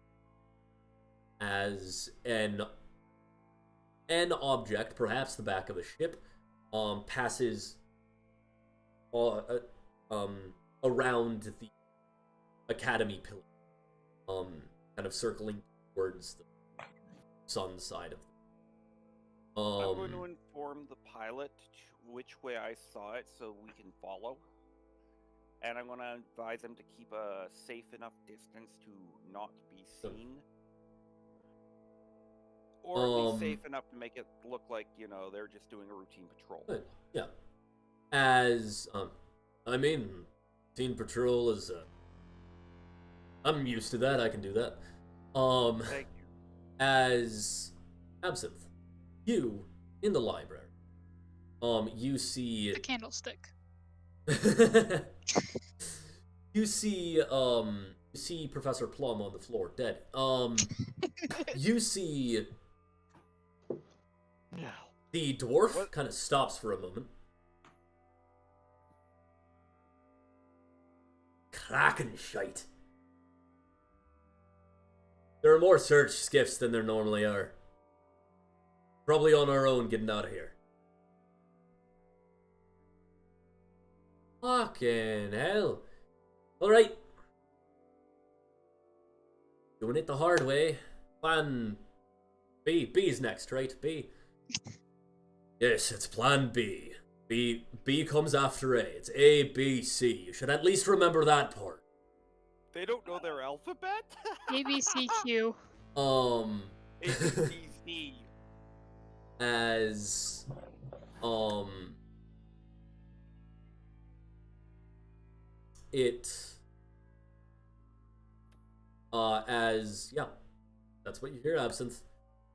as an object, perhaps the back of a ship, passes around the academy pillar, kind of circling towards the sun side of them. I'm going to inform the pilot which way I saw it so we can follow. And I'm going to advise them to keep a safe enough distance to not be seen. Or at least safe enough to make it look like, they're just doing a routine patrol. Good. Yeah. As, I mean, routine patrol is, I'm used to that, I can do that. Thank you. As Absinthe, you, in the library, you see... The candlestick. you see Professor Plum on the floor, dead. You see... No. The dwarf kind of stops for a moment. Kraken shite. There are more search skiffs than there normally are. Probably on our own getting out of here. Fucking hell. Alright. Doing it the hard way. Plan B. B's next, right? B. Yes, it's plan B. B comes after A. It's A, B, C. You should at least remember that part. They don't know their alphabet? ABCQ. ABCC. as it as yeah, that's what you hear, Absinthe.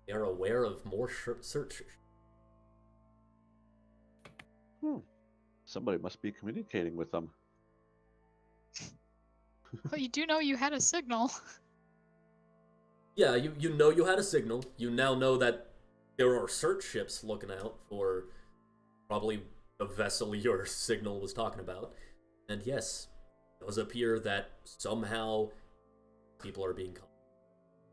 They are aware of more search. Somebody must be communicating with them. Well, you do know you had a signal. Yeah, you know you had a signal. You now know that there are search ships looking out for probably the vessel your signal was talking about. And yes, it does appear that somehow people are being caught.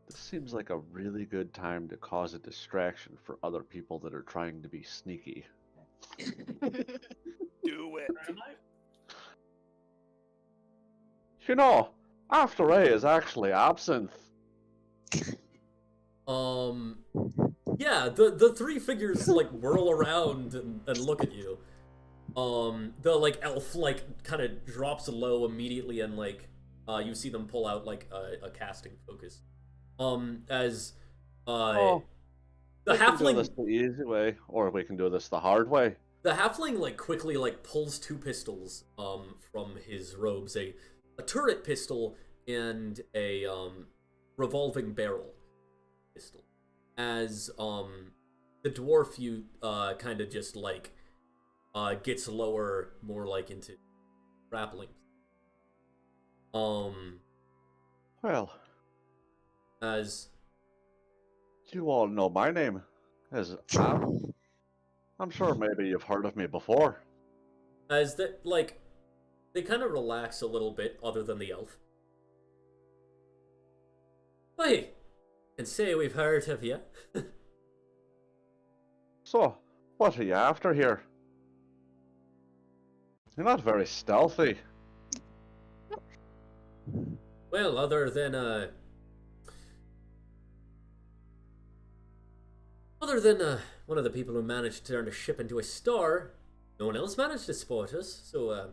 This seems like a really good time to cause a distraction for other people that are trying to be sneaky. Do it. You know, after A is actually Absinthe. Yeah, the three figures like whirl around and look at you. The like elf like kind of drops low immediately, and like you see them pull out like a casting focus. As the we can do halfling this the easy way, or we can do this the hard way. the halfling like quickly like pulls two pistols from his robes, a turret pistol and a revolving barrel pistol. As the dwarf, you kind of just like gets lower, more like into grappling. Well, As you all know my name is Ab. I'm sure maybe you've heard of me before. as that like they kind of relax a little bit, other than the elf. Hey, can say we've heard of you. So, what are you after here? You're not very stealthy. Well, other than one of the people who managed to turn a ship into a star, no one else managed to spot us. So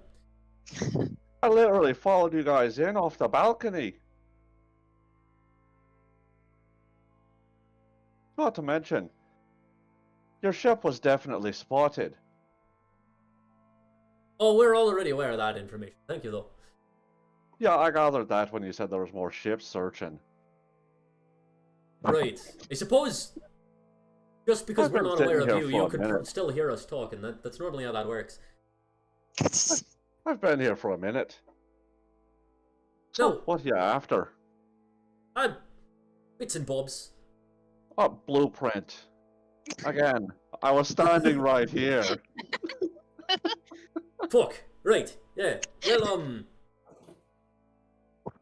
I literally followed you guys in off the balcony. Not to mention, your ship was definitely spotted. oh, we're already aware of that information. Thank you, though. Yeah, I gathered that when you said there was more ships searching. Right. I suppose just because I've we're been not sitting aware of here you, for you a could minute. still hear us talking. That's normally how that works. I've been here for a minute. So, No, what are you after? bits and bobs. Oh, blueprint. Again, I was standing right here. Fuck. Right. Yeah. Well,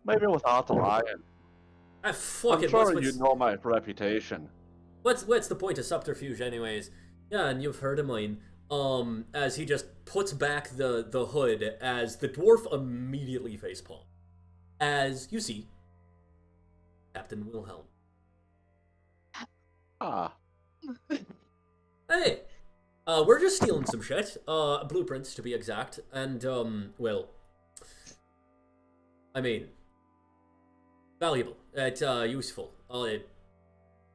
Maybe without the lion. fuck I'm it. sure What's you know my reputation. what's the point of subterfuge, anyways? Yeah, and you've heard of mine. As he just puts back the hood, as the dwarf immediately facepalms. As you see, Captain Wilhelm. Ah, Hey, we're just stealing some shit. Blueprints to be exact, and well, I mean, valuable. It's useful. I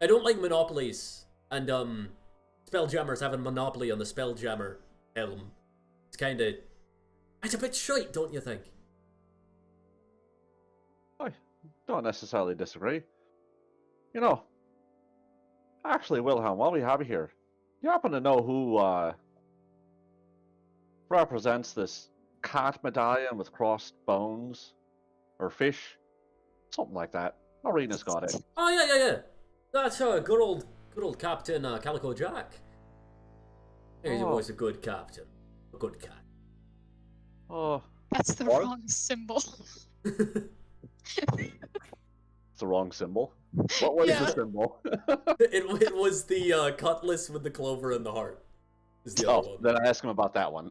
don't like monopolies, and Spelljammers have a monopoly on the Spelljammer helm. It's a bit shite, don't you think? I don't necessarily disagree. You know, actually, Wilhelm, while we have you here, you happen to know who represents this cat medallion with crossed bones? Or fish? Something like that. Marina's got it. Oh yeah. That's good old Captain Calico Jack. He's Oh. always a good captain, a good cat. Oh, That's the What? wrong symbol. it's the wrong symbol. What was Yeah. the symbol? It was the cutlass with the clover and the heart. Is the other Oh, one. then I ask him about that one.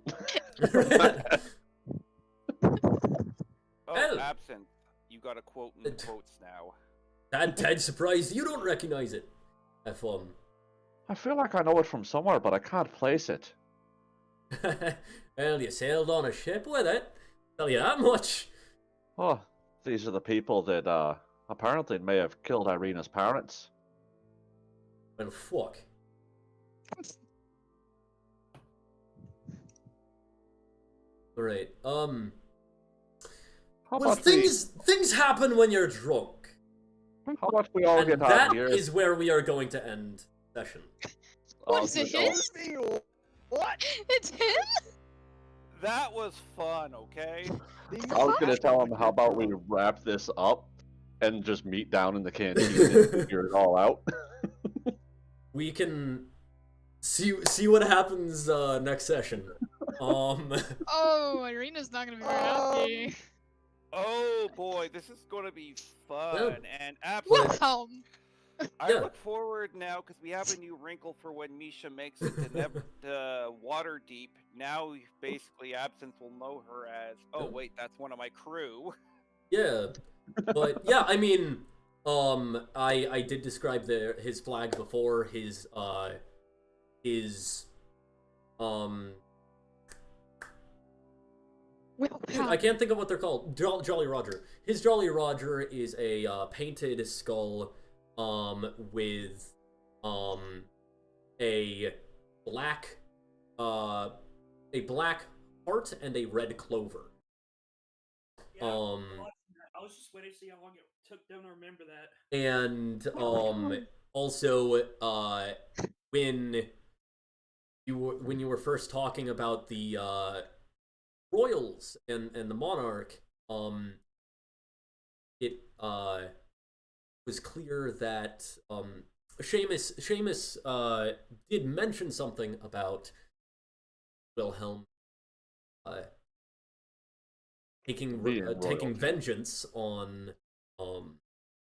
Oh, Oh. Absinthe. You got a quote in the quotes now. Dead surprised you don't recognize it. I feel like I know it from somewhere, but I can't place it. Well, you sailed on a ship with it. Tell you that much. Oh, These are the people that apparently may have killed Irina's parents. And fuck. Alright, How well, about we? things happen when you're drunk. How about we all And get out that of here? is where we are going to end session. What is it, so- his? What? It's him? That was fun, okay? I was gonna tell him, how about we wrap this up and just meet down in the canteen and figure it all out. We can see what happens next session. Oh, Irina's not gonna be very happy. Oh boy, this is going to be fun Well, and absolutely. Wilhelm! I Yeah. look forward now because we have a new wrinkle for when Misha makes it to Waterdeep. Now, basically, Absinthe will know her as. Oh wait, that's one of my crew. Yeah, but yeah, I mean, I did describe his flag before. His Wilhelm. I can't think of what they're called. Jolly Roger. His Jolly Roger is a painted skull, with a black heart and a red clover. Yeah, I was just waiting to see how long it took them to remember that. And also when you were first talking about the royals and the monarch, it was clear that Seamus did mention something about Wilhelm taking Being royalty. vengeance on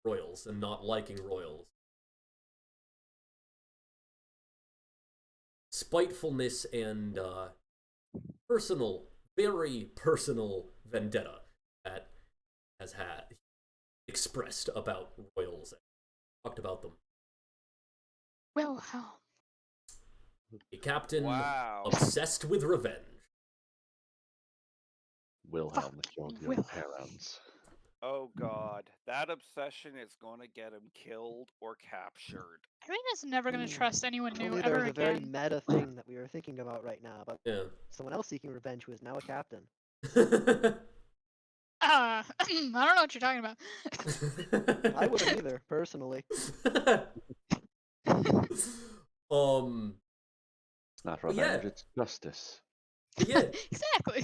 royals and not liking royals. Spitefulness and very personal vendetta that has had expressed about royals and talked about them. Wilhelm. A captain Wow. obsessed with revenge. Wilhelm killed your Wilhelm. parents. Oh god, that obsession is going to get him killed or captured. Irina's never gonna trust anyone new Only ever there's a very again. meta thing that we were thinking about right now about Yeah. someone else seeking revenge who is now a captain. I don't know what you're talking about. I wouldn't either, personally. Not But yeah. revenge, it's justice. Yeah. Exactly.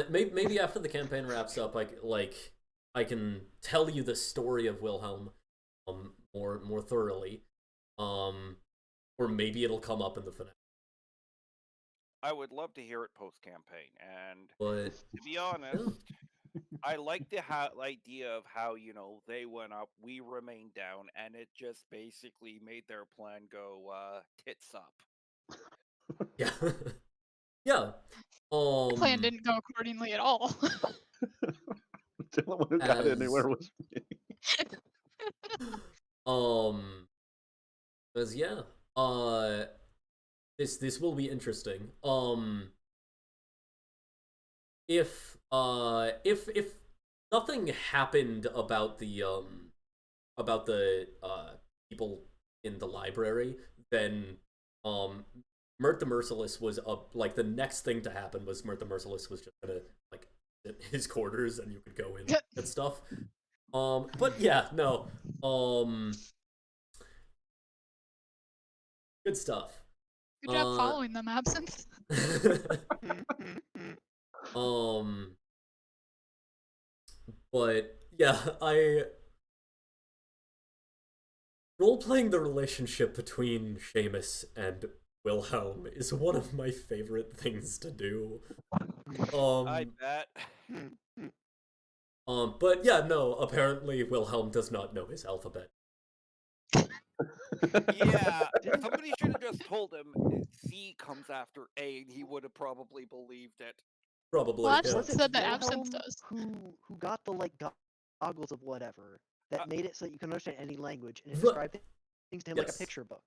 Maybe after the campaign wraps up, I can tell you the story of Wilhelm, more thoroughly, or maybe it'll come up in the finale. I would love to hear it post-campaign, and But to be honest, I like the idea of how, they went up, we remained down, and it just basically made their plan go tits up. yeah, yeah. The plan didn't go accordingly at all. The only one who got As- anywhere was me. As yeah, this will be interesting. If nothing happened about the people in the library, then Mert the Merciless was the next thing to happen was Mert the Merciless was just gonna sit in his quarters and you could go in and stuff. But yeah, no. Good stuff. Good job following them, Absinthe. But yeah, role-playing the relationship between Seamus and Wilhelm is one of my favorite things to do. I bet. But yeah, no, apparently Wilhelm does not know his alphabet. Yeah, somebody should have just told him C comes after A, and he would have probably believed it. Probably. Well, yeah. Absinthe Was it said that Absinthe Wilhelm does. who got the goggles of whatever that made it so that you can understand any language and it Ru- described things to him like a Yes. picture book?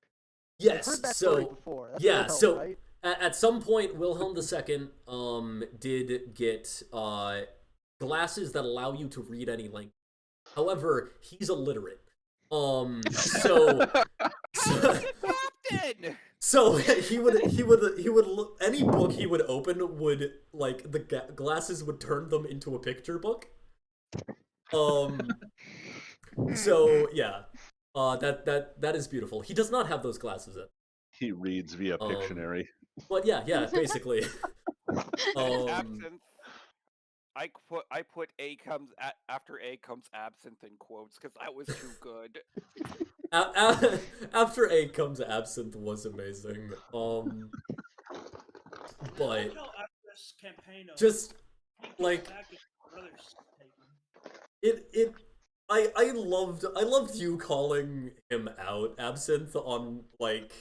I've Yes, heard that story so before. That's yeah, Wilhelm, so right? at some point Wilhelm II did get glasses that allow you to read any language. However, he's illiterate. So Captain! so he would any book he would open would like the glasses would turn them into a picture book. So yeah, that is beautiful. He does not have those glasses in. He reads via Pictionary. But yeah, basically. Absinthe. I put A comes after A comes absinthe in quotes because that was too good. After A comes absinthe was amazing. But This campaign just like it I loved you calling him out, Absinthe, on like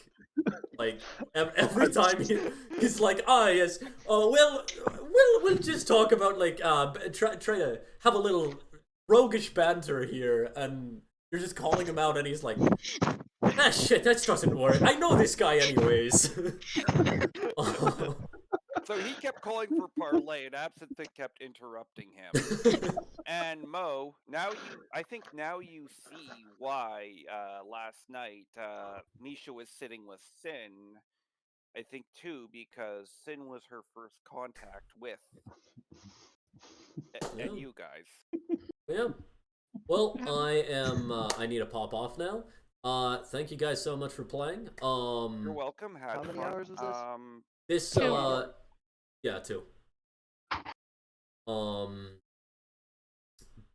every time he's like, yes, we'll just talk about like try to have a little roguish banter here, and you're just calling him out, and he's like, shit, that doesn't work. I know this guy anyways. So he kept calling for parlay, and Absinthe kept interrupting him. And Mo, I think now you see why last night Misha was sitting with Sin. I think too, because Sin was her first contact with and you guys. Yeah. Well, I need to pop off now. Thank you guys so much for playing. You're welcome. How many hours was this? This 2. Yeah, 2.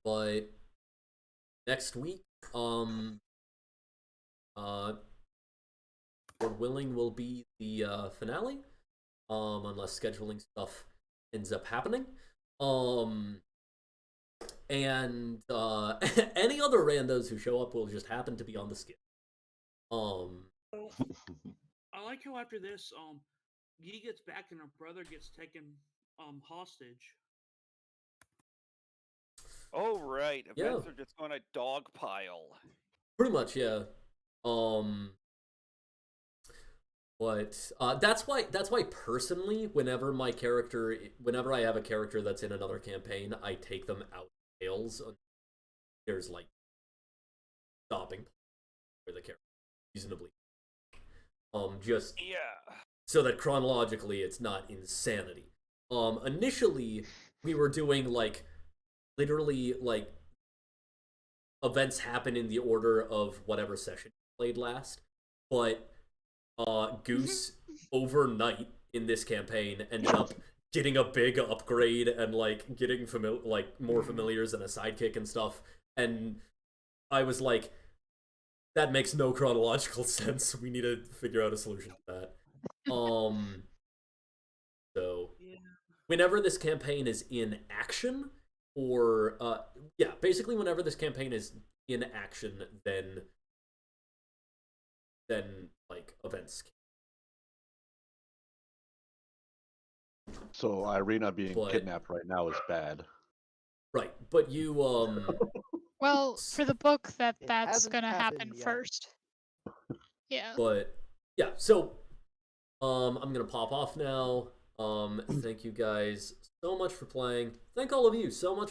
But next week, Lord willing, will be the finale. Unless scheduling stuff ends up happening. And any other randos who show up will just happen to be on the skip. I like how after this, Yi gets back and her brother gets taken hostage. Oh right, Yeah. events are just going to dogpile. Pretty much, yeah. But that's why personally, whenever I have a character that's in another campaign, I take them out of Tales. There's like stopping for the character reasonably. Just so that chronologically it's not insanity. Initially we were doing like literally like events happen in the order of whatever session you played last, but Goose overnight in this campaign ended up getting a big upgrade and like getting more familiars and a sidekick and stuff, and I was like, that makes no chronological sense. We need to figure out a solution to that. So whenever this campaign is in action, or basically whenever this campaign is in action, then like events. So Irina being kidnapped right now is bad. Right, but you Well, for the book, that's hasn't gonna happen happened yet. first. Yeah. But yeah, so I'm gonna pop off now. Thank you guys so much for playing. Thank all of you so much